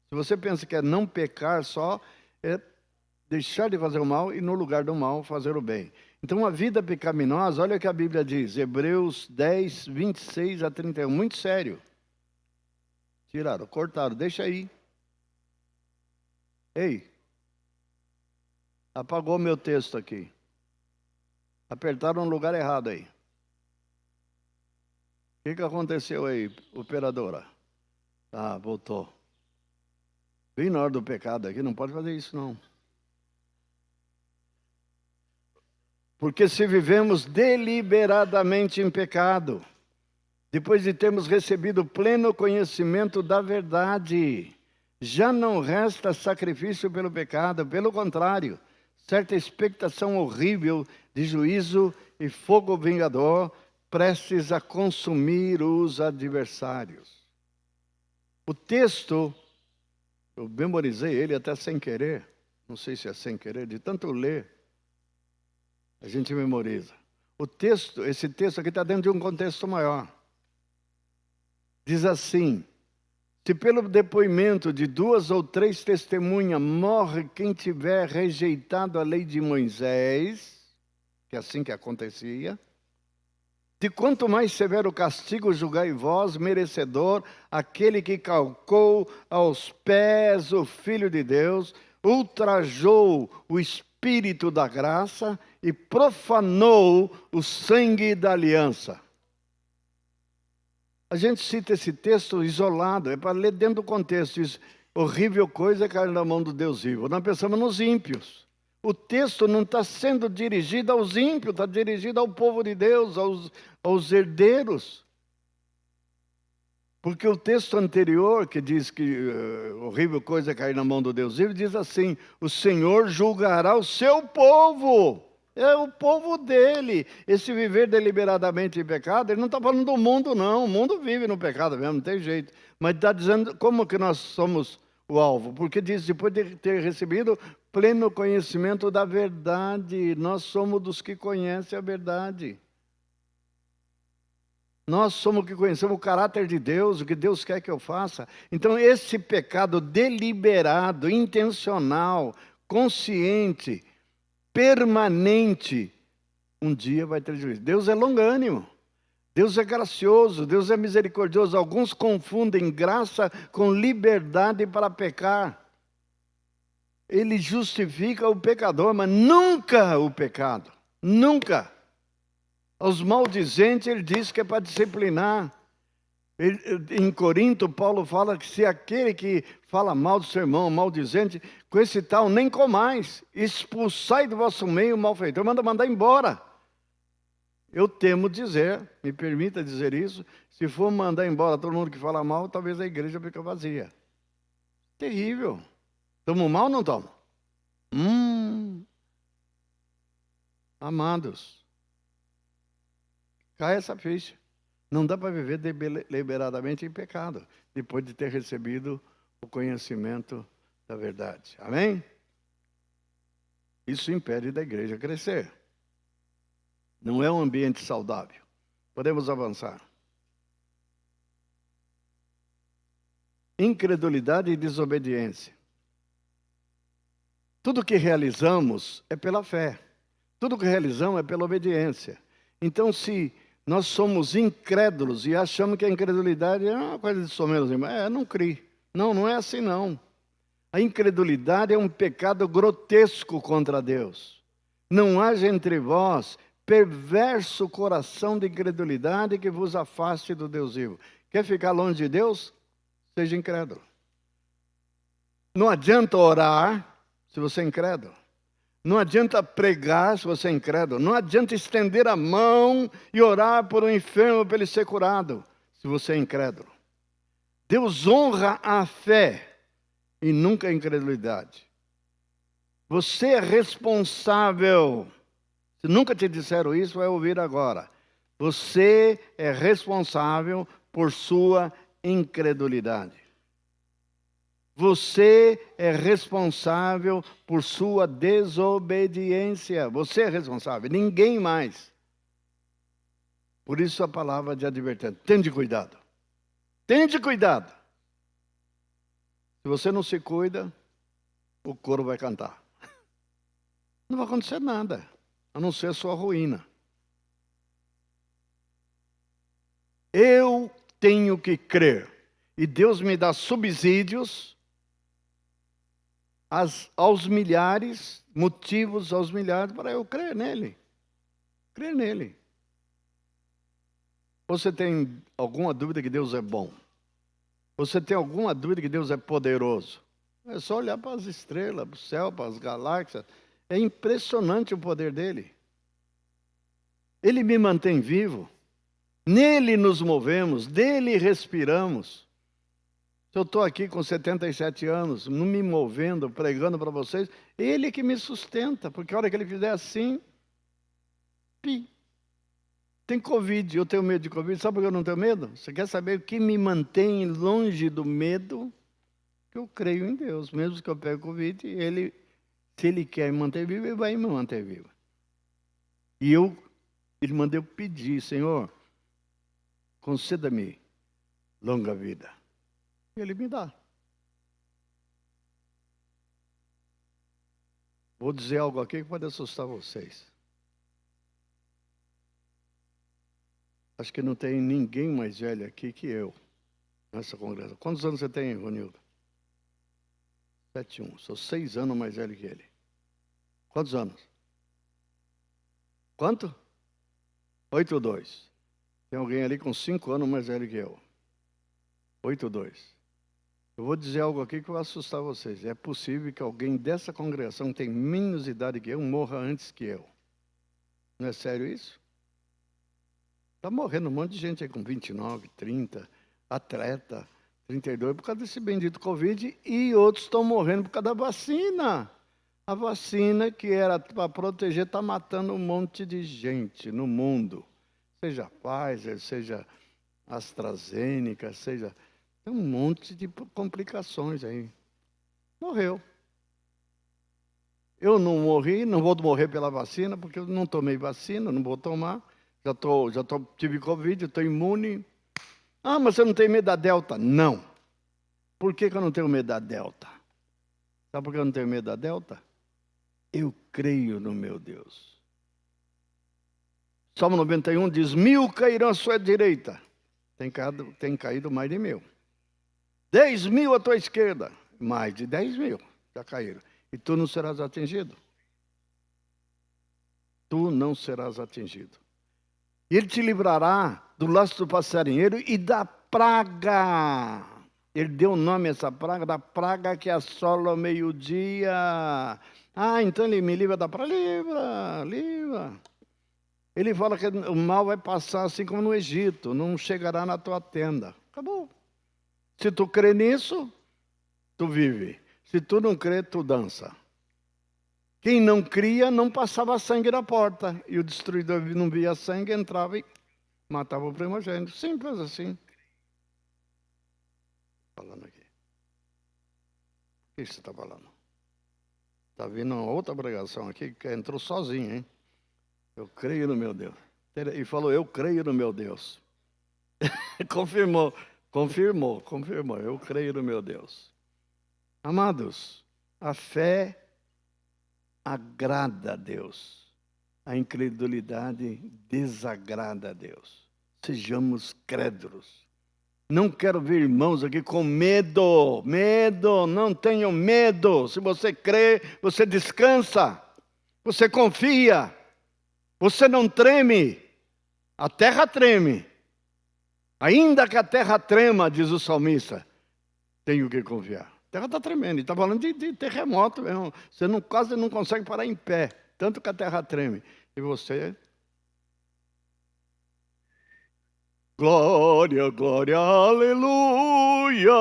Se você pensa que é não pecar só, é deixar de fazer o mal e, no lugar do mal, fazer o bem. Então, a vida pecaminosa, olha o que a Bíblia diz. Hebreus 10, 26 a 31. Muito sério. Tiraram, cortaram. Deixa aí. Ei. Apagou meu texto aqui. Apertaram no lugar errado aí. O que aconteceu aí, operadora? Ah, voltou. Bem na hora do pecado aqui, não pode fazer isso não. Porque se vivemos deliberadamente em pecado, depois de termos recebido pleno conhecimento da verdade, já não resta sacrifício pelo pecado, pelo contrário, certa expectação horrível de juízo e fogo vingador, prestes a consumir os adversários. O texto, eu memorizei ele até sem querer, não sei se é sem querer, de tanto ler, a gente memoriza. Esse texto aqui está dentro de um contexto maior. Diz assim: se pelo depoimento de 2 ou 3 testemunhas morre quem tiver rejeitado a lei de Moisés, que é assim que acontecia, de quanto mais severo castigo julgai vós, merecedor, aquele que calcou aos pés o Filho de Deus, ultrajou o Espírito da graça e profanou o sangue da aliança. A gente cita esse texto isolado, é para ler dentro do contexto. Diz, horrível coisa é cair na mão do Deus vivo. Nós pensamos nos ímpios. O texto não está sendo dirigido aos ímpios, está dirigido ao povo de Deus, aos herdeiros. Porque o texto anterior, que diz que horrível coisa é cair na mão do Deus vivo, diz assim, o Senhor julgará o seu povo. É o povo dele. Esse viver deliberadamente em pecado, ele não está falando do mundo, não. O mundo vive no pecado mesmo, não tem jeito. Mas está dizendo como que nós somos o alvo. Porque diz, depois de ter recebido pleno conhecimento da verdade, nós somos dos que conhecem a verdade. Nós somos que conhecemos o caráter de Deus, o que Deus quer que eu faça. Então, esse pecado deliberado, intencional, consciente, permanente, um dia vai ter juízo. Deus é longânimo, Deus é gracioso, Deus é misericordioso. Alguns confundem graça com liberdade para pecar. Ele justifica o pecador, mas nunca o pecado. Nunca. Aos maldizentes ele diz que é para disciplinar. Em Corinto, Paulo fala que se aquele que fala mal do seu irmão, maldizente, com esse tal nem comais, expulsai do vosso meio o malfeitor, mandar embora. Eu temo dizer, me permita dizer isso, se for mandar embora todo mundo que fala mal, talvez a igreja fique vazia. Terrível. Tomo mal ou não tomo? Amados, cai essa ficha. Não dá para viver deliberadamente em pecado, depois de ter recebido o conhecimento da verdade. Amém? Isso impede da igreja crescer. Não é um ambiente saudável. Podemos avançar. Incredulidade e desobediência. Tudo que realizamos é pela fé. Tudo que realizamos é pela obediência. Então, se nós somos incrédulos e achamos que a incredulidade é uma coisa de somenos, não crie. Não é assim não. A incredulidade é um pecado grotesco contra Deus. Não haja entre vós perverso coração de incredulidade que vos afaste do Deus vivo. Quer ficar longe de Deus? Seja incrédulo. Não adianta orar se você é incrédulo. Não adianta pregar se você é incrédulo. Não adianta estender a mão e orar por um enfermo para ele ser curado, se você é incrédulo. Deus honra a fé e nunca a incredulidade. Você é responsável. Se nunca te disseram isso, vai ouvir agora. Você é responsável por sua incredulidade. Você é responsável por sua desobediência. Você é responsável, ninguém mais. Por isso a palavra de advertência. Tende cuidado. Tende cuidado. Se você não se cuida, o coro vai cantar. Não vai acontecer nada, a não ser a sua ruína. Eu tenho que crer. E Deus me dá subsídios aos milhares, motivos aos milhares para eu crer nele. Crer nele. Você tem alguma dúvida que Deus é bom? Você tem alguma dúvida que Deus é poderoso? É só olhar para as estrelas, para o céu, para as galáxias. É impressionante o poder dele. Ele me mantém vivo. Nele nos movemos, dele respiramos. Se eu estou aqui com 77 anos, não me movendo, pregando para vocês, ele que me sustenta, porque a hora que ele fizer assim, tem Covid, eu tenho medo de Covid. Sabe por que eu não tenho medo? Você quer saber o que me mantém longe do medo? Que eu creio em Deus. Mesmo que eu pegue Covid, ele, se ele quer me manter vivo, ele vai me manter vivo. E ele mandou eu pedir, Senhor, conceda-me longa vida. E ele me dá. Vou dizer algo aqui que pode assustar vocês. Acho que não tem ninguém mais velho aqui que eu, nessa congregação. Quantos anos você tem, Ronildo? 71. Sou 6 anos mais velho que ele. Quantos anos? Quanto? 82. Tem alguém ali com 5 anos mais velho que eu. 82. Eu vou dizer algo aqui que vai assustar vocês. É possível que alguém dessa congregação que tem menos idade que eu morra antes que eu. Não é sério isso? Está morrendo um monte de gente aí com 29, 30, atleta, 32, por causa desse bendito Covid, e outros estão morrendo por causa da vacina. A vacina que era para proteger está matando um monte de gente no mundo. Seja Pfizer, seja AstraZeneca, seja... Tem um monte de complicações aí. Morreu. Eu não morri, não vou morrer pela vacina, porque eu não tomei vacina, não vou tomar. Tive Covid, estou imune. Ah, mas você não tem medo da Delta? Não. Por que eu não tenho medo da Delta? Sabe por que eu não tenho medo da Delta? Eu creio no meu Deus. Salmo 91 diz, 1000 cairão à sua direita. Tem caído mais de 1000. 10.000 à tua esquerda. Mais de 10.000 já caíram. E tu não serás atingido. Tu não serás atingido. E ele te livrará do laço do passarinheiro e da praga. Ele deu o nome a essa praga, da praga que assola ao meio-dia. Ah, então ele me livra da praga? Livra. Ele fala que o mal vai passar assim como no Egito, não chegará na tua tenda. Acabou. Se tu crê nisso, tu vive. Se tu não crê, tu dança. Quem não cria, não passava sangue na porta. E o destruidor não via sangue, entrava e matava o primogênito. Simples assim. Falando aqui. O que você está falando? Está vindo uma outra pregação aqui que entrou sozinho, hein? Eu creio no meu Deus. E falou, eu creio no meu Deus. Confirmou. Eu creio no meu Deus. Amados, a fé agrada a Deus. A incredulidade desagrada a Deus. Sejamos crédulos. Não quero ver irmãos aqui com medo. Medo, não tenham medo. Se você crê, você descansa. Você confia. Você não treme. A terra treme. Ainda que a terra trema, diz o salmista, tenho que confiar. A terra está tremendo, está falando de terremoto mesmo. Você quase não consegue parar em pé, tanto que a terra treme. E você... Glória, glória, aleluia,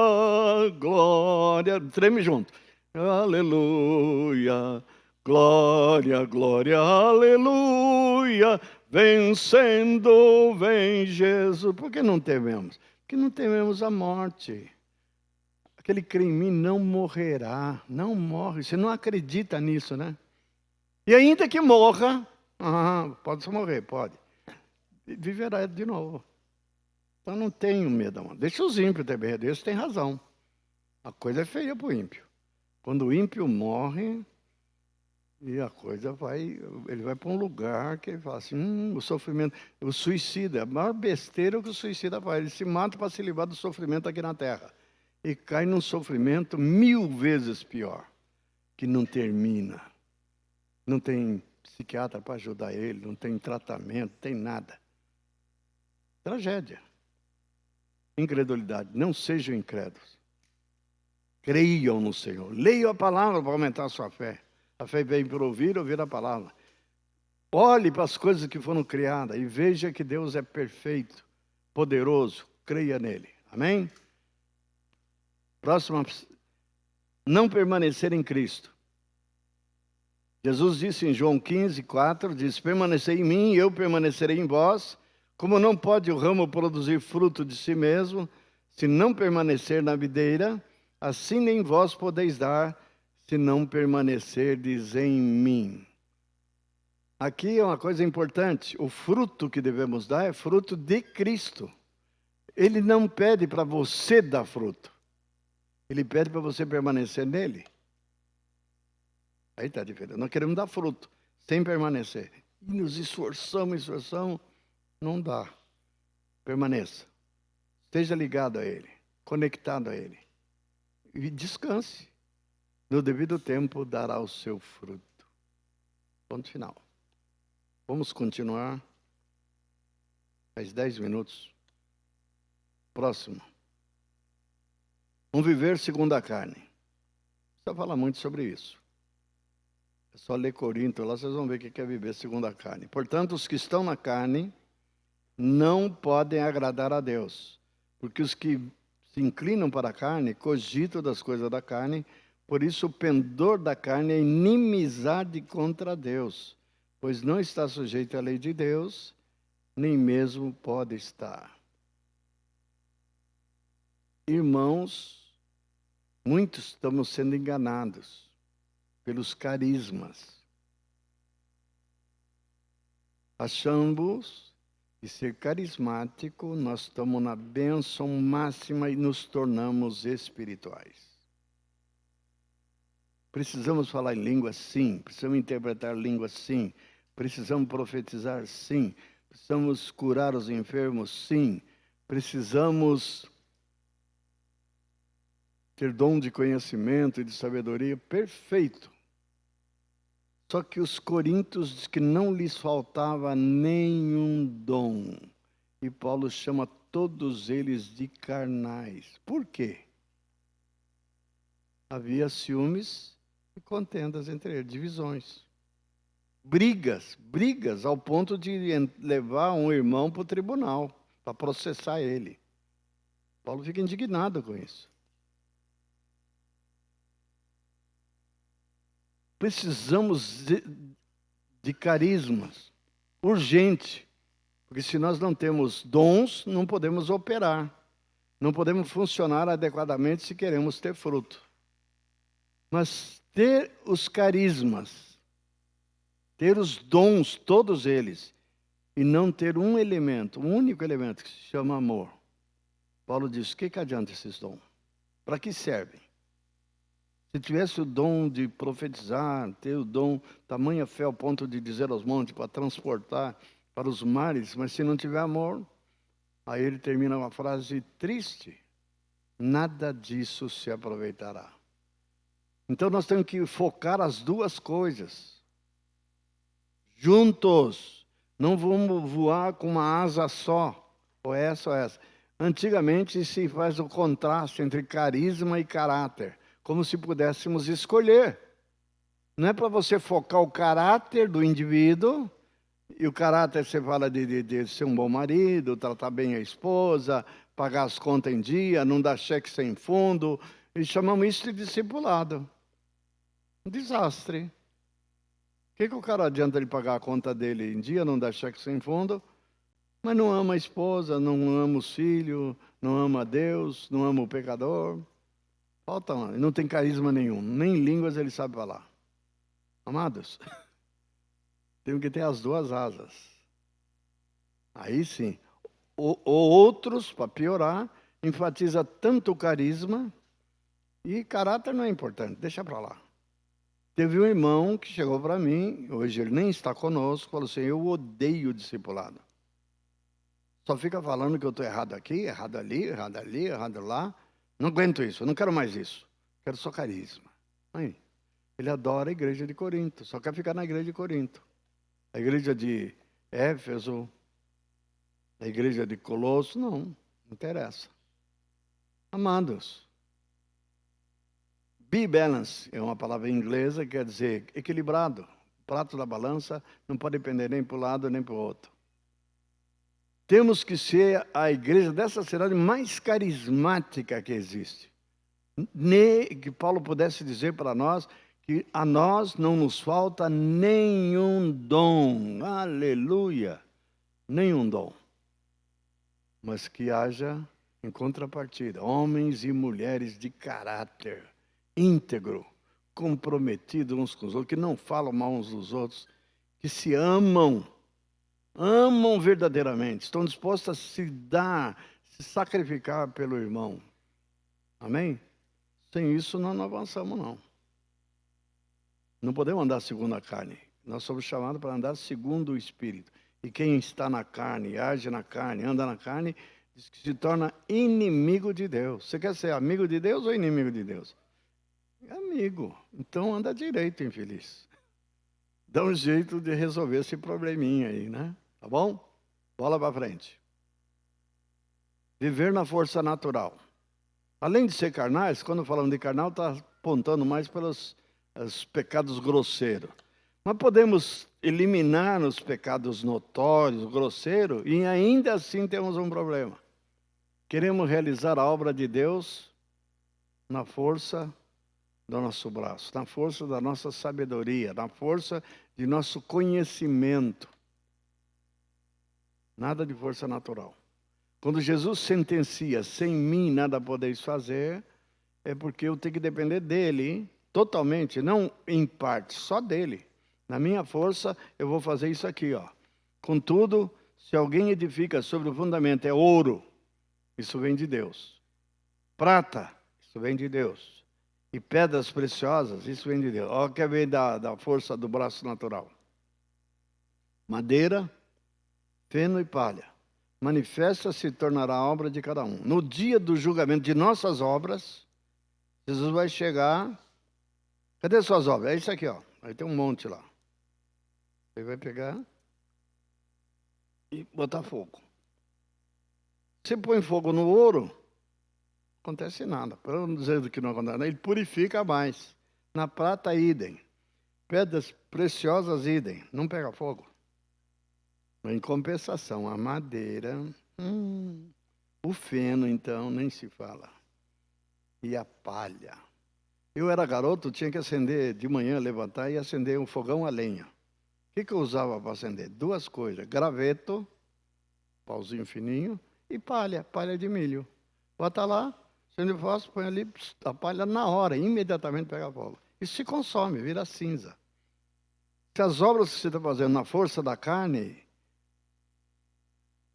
glória, treme junto. Aleluia, glória, glória, aleluia. Vencendo, vem Jesus. Por que não tememos? Porque não tememos a morte. Aquele que crê em mim não morrerá. Não morre. Você não acredita nisso, né? E ainda que morra, pode morrer, pode. Viverá de novo. Então não tenho medo, amor. Deixa os ímpios ter medo. Eles têm razão. A coisa é feia para o ímpio. Quando o ímpio morre... E a coisa ele vai para um lugar que ele fala assim, o sofrimento, o suicida, a maior besteira que o suicida faz, ele se mata para se livrar do sofrimento aqui na Terra. E cai num sofrimento 1000 vezes pior, que não termina. Não tem psiquiatra para ajudar ele, não tem tratamento, não tem nada. Tragédia. incredulidade. Não sejam incrédulos. Creiam no Senhor. Leiam a palavra para aumentar a sua fé. A fé vem por ouvir a palavra. Olhe para as coisas que foram criadas e veja que Deus é perfeito, poderoso. Creia nele. Amém? Próxima. Não permanecer em Cristo. Jesus disse em João 15:4, diz: permanecei em mim e eu permanecerei em vós. Como não pode o ramo produzir fruto de si mesmo, se não permanecer na videira, assim nem vós podeis dar, se não permanecerdes em mim. Aqui é uma coisa importante, o fruto que devemos dar é fruto de Cristo. Ele não pede para você dar fruto, ele pede para você permanecer nele. Aí está diferente, nós queremos dar fruto, sem permanecer. E nos esforçamos, não dá. Permaneça, esteja ligado a ele, conectado a ele. E descanse, no devido tempo dará o seu fruto. Ponto final. Vamos continuar. Mais 10 minutos. Próximo. Um viver segundo a carne. Não precisa falar muito sobre isso. É só ler Corinto, lá vocês vão ver o que é viver segundo a carne. Portanto, os que estão na carne não podem agradar a Deus. Porque os que se inclinam para a carne cogitam das coisas da carne. Por isso, o pendor da carne é inimizade contra Deus. Pois não está sujeito à lei de Deus, nem mesmo pode estar. Irmãos, muitos estamos sendo enganados pelos carismas. Achamos que ser carismático, nós estamos na bênção máxima e nos tornamos espirituais. Precisamos falar em língua, sim. Precisamos interpretar língua, sim. Precisamos profetizar, sim. Precisamos curar os enfermos, sim. Precisamos ter dom de conhecimento e de sabedoria, perfeito. Só que os coríntios diz que não lhes faltava nenhum dom. E Paulo chama todos eles de carnais. Por quê? Havia ciúmes e contendas entre eles, divisões. Brigas ao ponto de levar um irmão para o tribunal, para processar ele. Paulo fica indignado com isso. Precisamos de carismas, urgente, porque se nós não temos dons, não podemos operar, não podemos funcionar adequadamente se queremos ter fruto. Mas ter os carismas, ter os dons, todos eles, e não ter um elemento, um único elemento que se chama amor. Paulo diz, o que adianta esses dons? Para que servem? Se tivesse o dom de profetizar, ter o dom, tamanha fé ao ponto de dizer aos montes, para transportar para os mares, mas se não tiver amor, aí ele termina uma frase triste, nada disso se aproveitará. Então nós temos que focar as duas coisas, juntos, não vamos voar com uma asa só, ou essa ou essa. Antigamente se faz o contraste entre carisma e caráter, como se pudéssemos escolher. Não é para você focar o caráter do indivíduo, e o caráter você fala de ser um bom marido, tratar bem a esposa, pagar as contas em dia, não dar cheque sem fundo, e chamamos isso de discipulado. Um desastre. O que o cara adianta ele pagar a conta dele em dia, não dar cheque sem fundo, mas não ama a esposa, não ama os filhos, não ama a Deus, não ama o pecador? Falta, não tem carisma nenhum, nem línguas ele sabe falar. Amados, temos que ter as duas asas. Aí sim. Outros, para piorar, enfatiza tanto o carisma e caráter não é importante, deixa para lá. Teve um irmão que chegou para mim, hoje ele nem está conosco, falou assim, eu odeio o discipulado. Só fica falando que eu estou errado aqui, errado ali, errado lá. Não aguento isso, eu não quero mais isso. Quero só carisma. Aí, ele adora a igreja de Corinto, só quer ficar na igreja de Corinto. A igreja de Éfeso, a igreja de Colosso, não interessa. Amados, be balance é uma palavra inglesa que quer dizer equilibrado. O prato da balança não pode pender nem para um lado nem para o outro. Temos que ser a igreja dessa cidade mais carismática que existe. Que Paulo pudesse dizer para nós que a nós não nos falta nenhum dom. Aleluia! Nenhum dom. Mas que haja, em contrapartida, homens e mulheres de caráter íntegro, comprometidos uns com os outros, que não falam mal uns dos outros, que se amam verdadeiramente, estão dispostos a se dar, se sacrificar pelo irmão. Amém? Sem isso nós não avançamos, não. Não podemos andar segundo a carne. Nós somos chamados para andar segundo o Espírito. E quem está na carne, age na carne, anda na carne, diz que se torna inimigo de Deus. Você quer ser amigo de Deus ou inimigo de Deus? É amigo. Então anda direito, infeliz. Dá um jeito de resolver esse probleminha aí, né? Tá bom? Bola para frente. Viver na força natural. Além de ser carnais, quando falamos de carnal, está apontando mais pelos os pecados grosseiros. Mas podemos eliminar os pecados notórios, grosseiros, e ainda assim temos um problema. Queremos realizar a obra de Deus na força do nosso braço, na força da nossa sabedoria, na força de nosso conhecimento. Nada de força natural. Quando Jesus sentencia, sem mim nada podeis fazer, é porque eu tenho que depender dele totalmente, não em parte, só dele. Na minha força, eu vou fazer isso aqui, ó. Contudo, se alguém edifica sobre o fundamento é ouro, isso vem de Deus. Prata, isso vem de Deus. E pedras preciosas, isso vem de Deus. Olha o que vem da força do braço natural. Madeira, feno e palha. Manifesta se tornará a obra de cada um. No dia do julgamento de nossas obras, Jesus vai chegar. Cadê suas obras? É isso aqui, ó. Aí tem um monte lá. Ele vai pegar e botar fogo. Se põe fogo no ouro, não acontece nada. Para não dizer que não acontece nada, ele purifica mais. Na prata, idem. Pedras preciosas, idem. Não pega fogo. Em compensação, a madeira, o feno, então, nem se fala. E a palha. Eu era garoto, tinha que acender de manhã, levantar e acender um fogão a lenha. O que eu usava para acender? Duas coisas, graveto, pauzinho fininho, e palha de milho. Bota lá, acende o fósforo, põe ali, a palha na hora, imediatamente pega fogo. Isso se consome, vira cinza. Se as obras que você está fazendo na força da carne,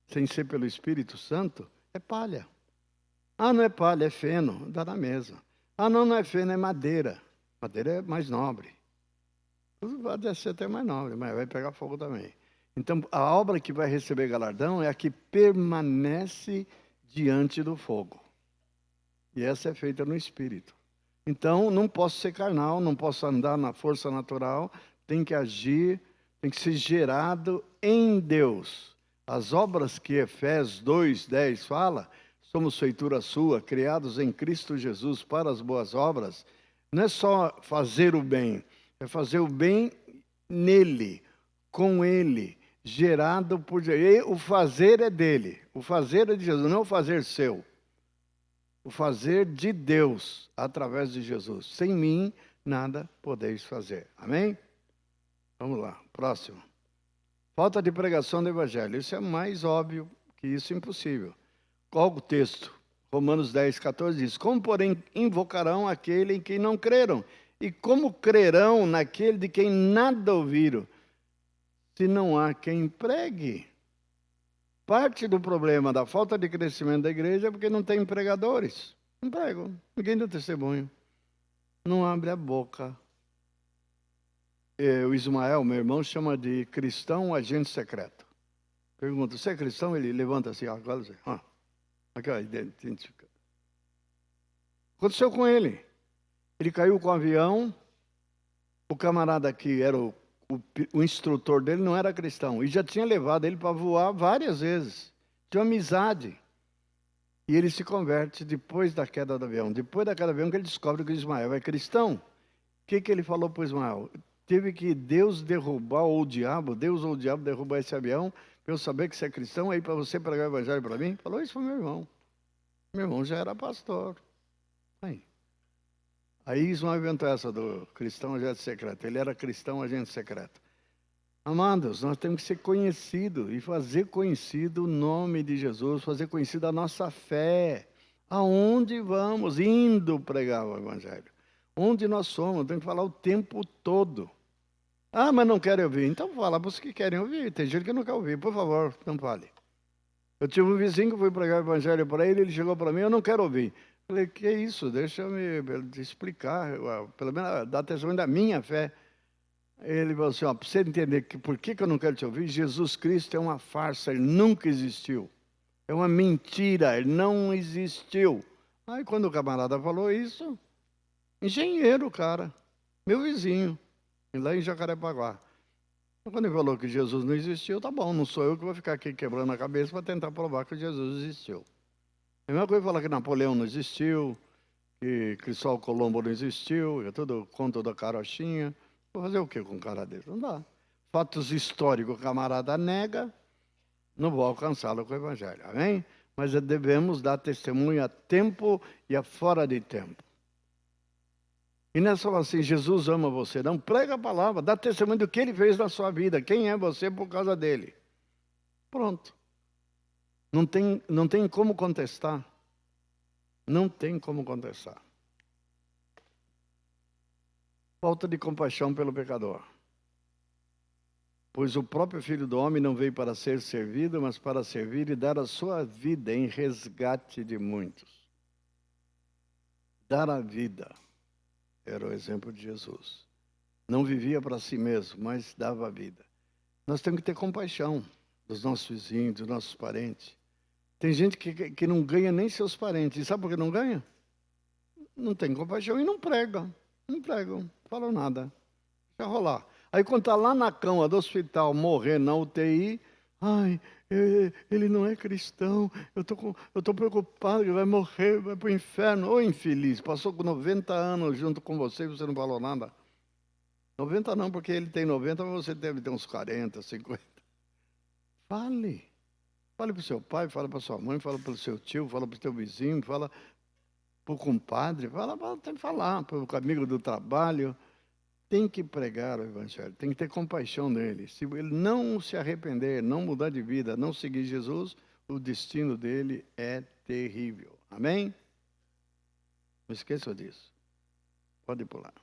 sem ser pelo Espírito Santo, é palha. Ah, não é palha, é feno, dá na mesa. Ah, não é feno, é madeira. Madeira é mais nobre. Pode ser até mais nobre, mas vai pegar fogo também. Então, a obra que vai receber galardão é a que permanece diante do fogo. E essa é feita no Espírito. Então, não posso ser carnal, não posso andar na força natural, tem que agir, tem que ser gerado em Deus. As obras que Efésios 2:10 fala, somos feitura sua, criados em Cristo Jesus para as boas obras, não é só fazer o bem, é fazer o bem nele, com ele, gerado por ele. O fazer é dele, o fazer é de Jesus, não o fazer seu. O fazer de Deus, através de Jesus. Sem mim, nada podeis fazer. Amém? Vamos lá, próximo. Falta de pregação do Evangelho. Isso é mais óbvio que isso é impossível. Qual o texto? Romanos 10:14 diz: como, porém, invocarão aquele em quem não creram? E como crerão naquele de quem nada ouviram? Se não há quem pregue. Parte do problema da falta de crescimento da igreja é porque não tem pregadores. Não pregam, ninguém dá testemunho. Não abre a boca. O Ismael, meu irmão, chama de cristão agente secreto. Pergunta, você é cristão? Ele levanta assim, agora assim, aqui, ó, identifica. Aconteceu com ele. Ele caiu com o avião, o camarada que era o instrutor dele não era cristão, e já tinha levado ele para voar várias vezes. Tinha amizade. E ele se converte depois da queda do avião. Depois da queda do avião que ele descobre que Ismael é cristão. O que ele falou para Ismael? Teve que Deus derrubar, ou o diabo, Deus ou o diabo derrubar esse avião, para eu saber que você é cristão, aí para você pregar o evangelho para mim? Falou isso para meu irmão. Meu irmão já era pastor. Aí Ismael inventou essa do cristão agente secreto. Ele era cristão agente secreto. Amados, nós temos que ser conhecidos e fazer conhecido o nome de Jesus, fazer conhecida a nossa fé. Aonde vamos? Indo pregar o evangelho. Onde nós somos, temos que falar o tempo todo. Ah, mas não querem ouvir. Então fala para os que querem ouvir. Tem gente que não quer ouvir. Por favor, não fale. Eu tive um vizinho que foi pregar o evangelho para ele chegou para mim, eu não quero ouvir. Falei, que é isso? Deixa eu me explicar, pelo menos dar testemunho da minha fé. Ele falou assim, para você entender que por que eu não quero te ouvir, Jesus Cristo é uma farsa, ele nunca existiu. É uma mentira, ele não existiu. Aí quando o camarada falou isso, engenheiro, cara, meu vizinho, lá em Jacarepaguá. Quando ele falou que Jesus não existiu, tá bom, não sou eu que vou ficar aqui quebrando a cabeça para tentar provar que Jesus existiu. A mesma coisa falar que Napoleão não existiu, que Cristóvão Colombo não existiu, é tudo conto da carochinha. Vou fazer o que com um cara dele? Não dá. Fatos históricos, o camarada nega, não vou alcançá-lo com o evangelho, amém? Mas devemos dar testemunho a tempo e a fora de tempo. E não é só assim, Jesus ama você, não, prega a palavra, dá testemunho do que ele fez na sua vida, quem é você por causa dele. Pronto. Não tem como contestar. Não tem como contestar. Falta de compaixão pelo pecador. Pois o próprio Filho do Homem não veio para ser servido, mas para servir e dar a sua vida em resgate de muitos. Dar a vida era o exemplo de Jesus. Não vivia para si mesmo, mas dava a vida. Nós temos que ter compaixão dos nossos vizinhos, dos nossos parentes. Tem gente que não ganha nem seus parentes. E sabe por que não ganha? Não tem compaixão e não pregam. Não pregam, falam nada. Deixa rolar. Aí quando está lá na cama do hospital, morrendo na UTI, ai, ele não é cristão, eu estou preocupado, ele vai morrer, vai para o inferno. Ô infeliz, passou com 90 anos junto com você e você não falou nada. 90 não, porque ele tem 90, mas você deve ter uns 40, 50. Fale. Fale para o seu pai, fala para sua mãe, fala para o seu tio, fala para o seu vizinho, fala para o compadre, tem que falar para o amigo do trabalho. Tem que pregar o evangelho, tem que ter compaixão dele. Se ele não se arrepender, não mudar de vida, não seguir Jesus, o destino dele é terrível. Amém? Não esqueça disso. Pode pular.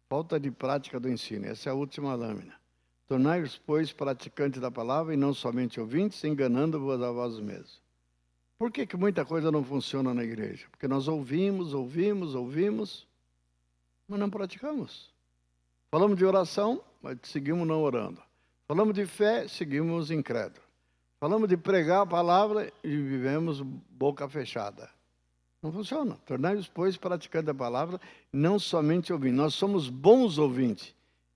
Falta de prática do ensino. Essa é a última lâmina. Tornai-vos, pois, praticantes da palavra e não somente ouvintes, enganando-vos a vós mesmos. Por que muita coisa não funciona na igreja? Porque nós ouvimos, mas não praticamos. Falamos de oração, mas seguimos não orando. Falamos de fé, seguimos incrédulos. Falamos de pregar a palavra e vivemos boca fechada. Não funciona. Tornai-vos, pois, praticantes da palavra, não somente ouvindo. Nós somos bons ouvintes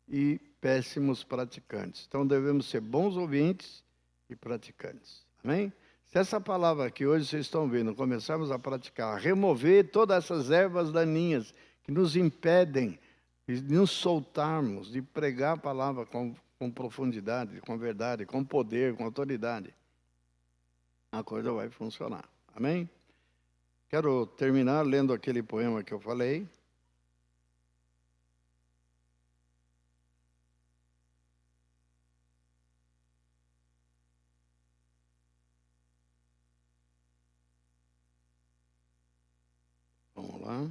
e péssimos praticantes. Então, devemos ser bons ouvintes e praticantes. Amém? Se essa palavra que hoje vocês estão vendo, começarmos a praticar, remover todas essas ervas daninhas que nos impedem de nos soltarmos, de pregar a palavra com profundidade, com verdade, com poder, com autoridade, a coisa vai funcionar. Amém? Quero terminar lendo aquele poema que eu falei. Vamos lá.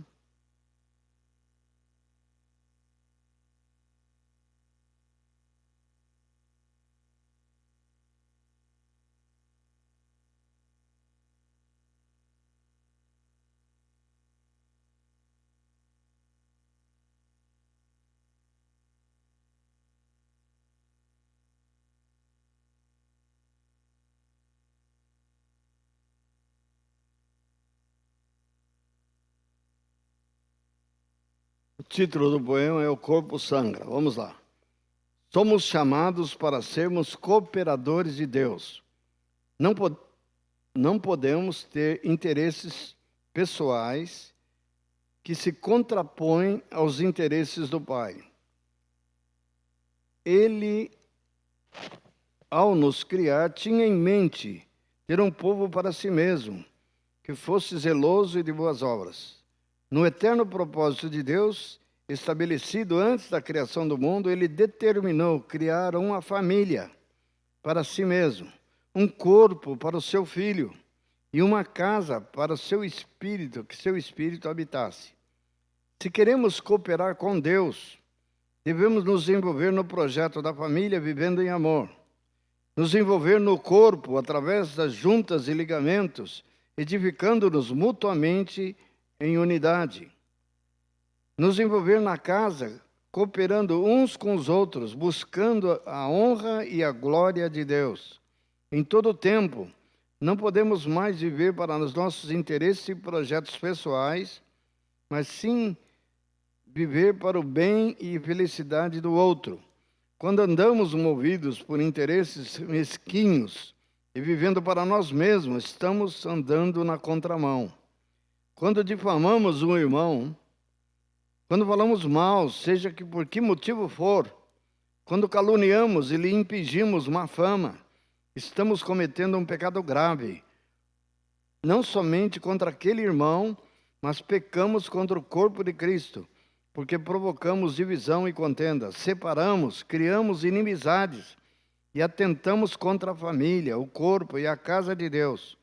O título do poema é O Corpo Sangra. Vamos lá. Somos chamados para sermos cooperadores de Deus. Não não podemos ter interesses pessoais que se contrapõem aos interesses do Pai. Ele, ao nos criar, tinha em mente ter um povo para si mesmo, que fosse zeloso e de boas obras. No eterno propósito de Deus, estabelecido antes da criação do mundo, ele determinou criar uma família para si mesmo, um corpo para o seu filho e uma casa para o seu espírito, que seu espírito habitasse. Se queremos cooperar com Deus, devemos nos envolver no projeto da família vivendo em amor, nos envolver no corpo através das juntas e ligamentos, edificando-nos mutuamente em unidade, nos envolver na casa, cooperando uns com os outros, buscando a honra e a glória de Deus. Em todo tempo, não podemos mais viver para os nossos interesses e projetos pessoais, mas sim viver para o bem e felicidade do outro. Quando andamos movidos por interesses mesquinhos e vivendo para nós mesmos, estamos andando na contramão. Quando difamamos um irmão, quando falamos mal, seja que por que motivo for, quando caluniamos e lhe impingimos má fama, estamos cometendo um pecado grave, não somente contra aquele irmão, mas pecamos contra o corpo de Cristo, porque provocamos divisão e contenda, separamos, criamos inimizades e atentamos contra a família, o corpo e a casa de Deus.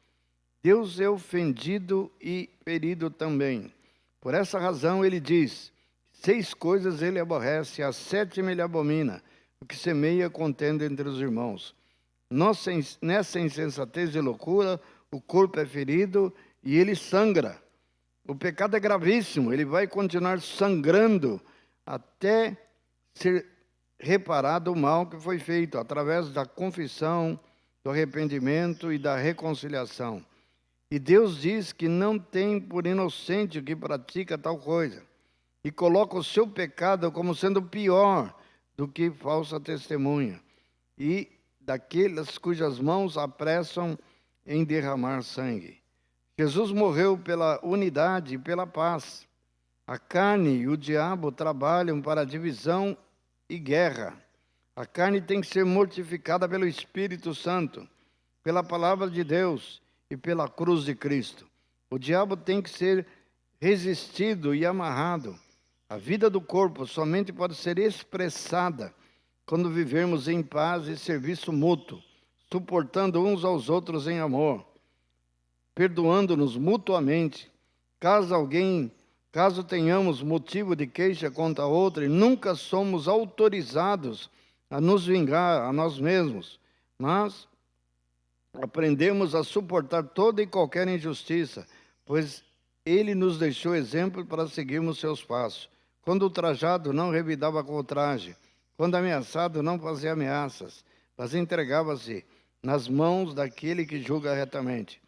Deus é ofendido e ferido também. Por essa razão ele diz: 6 coisas ele aborrece, a 7ª ele abomina, o que semeia contenda entre os irmãos. Nessa insensatez e loucura, o corpo é ferido e ele sangra. O pecado é gravíssimo, ele vai continuar sangrando até ser reparado o mal que foi feito, através da confissão, do arrependimento e da reconciliação. E Deus diz que não tem por inocente o que pratica tal coisa, e coloca o seu pecado como sendo pior do que falsa testemunha, e daqueles cujas mãos apressam em derramar sangue. Jesus morreu pela unidade e pela paz. A carne e o diabo trabalham para divisão e guerra. A carne tem que ser mortificada pelo Espírito Santo, pela palavra de Deus e pela cruz de Cristo. O diabo tem que ser resistido e amarrado. A vida do corpo somente pode ser expressada quando vivermos em paz e serviço mútuo, suportando uns aos outros em amor, perdoando-nos mutuamente. Caso tenhamos motivo de queixa contra outra, nunca somos autorizados a nos vingar a nós mesmos, mas aprendemos a suportar toda e qualquer injustiça, pois ele nos deixou exemplo para seguirmos seus passos. Quando ultrajado, não revidava com ultraje. Quando ameaçado, não fazia ameaças, mas entregava-se nas mãos daquele que julga retamente.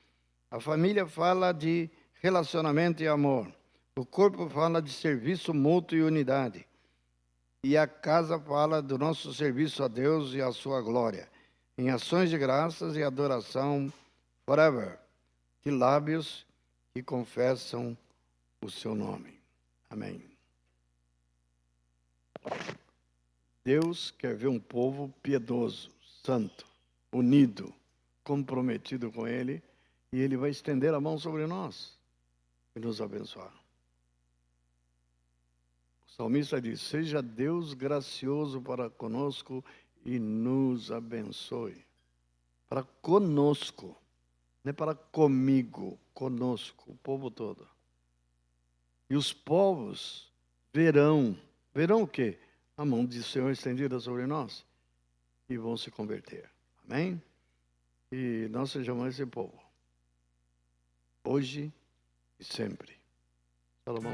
A família fala de relacionamento e amor. O corpo fala de serviço mútuo e unidade. E a casa fala do nosso serviço a Deus e à sua glória, em ações de graças e adoração forever, de lábios que confessam o seu nome. Amém. Deus quer ver um povo piedoso, santo, unido, comprometido com Ele, e Ele vai estender a mão sobre nós e nos abençoar. O salmista diz: seja Deus gracioso para conosco e nos abençoe. Para conosco, não é para comigo, conosco, o povo todo. E os povos verão o quê? A mão do Senhor estendida sobre nós, e vão se converter. Amém? E nós sejamos esse povo, hoje e sempre. Salomão.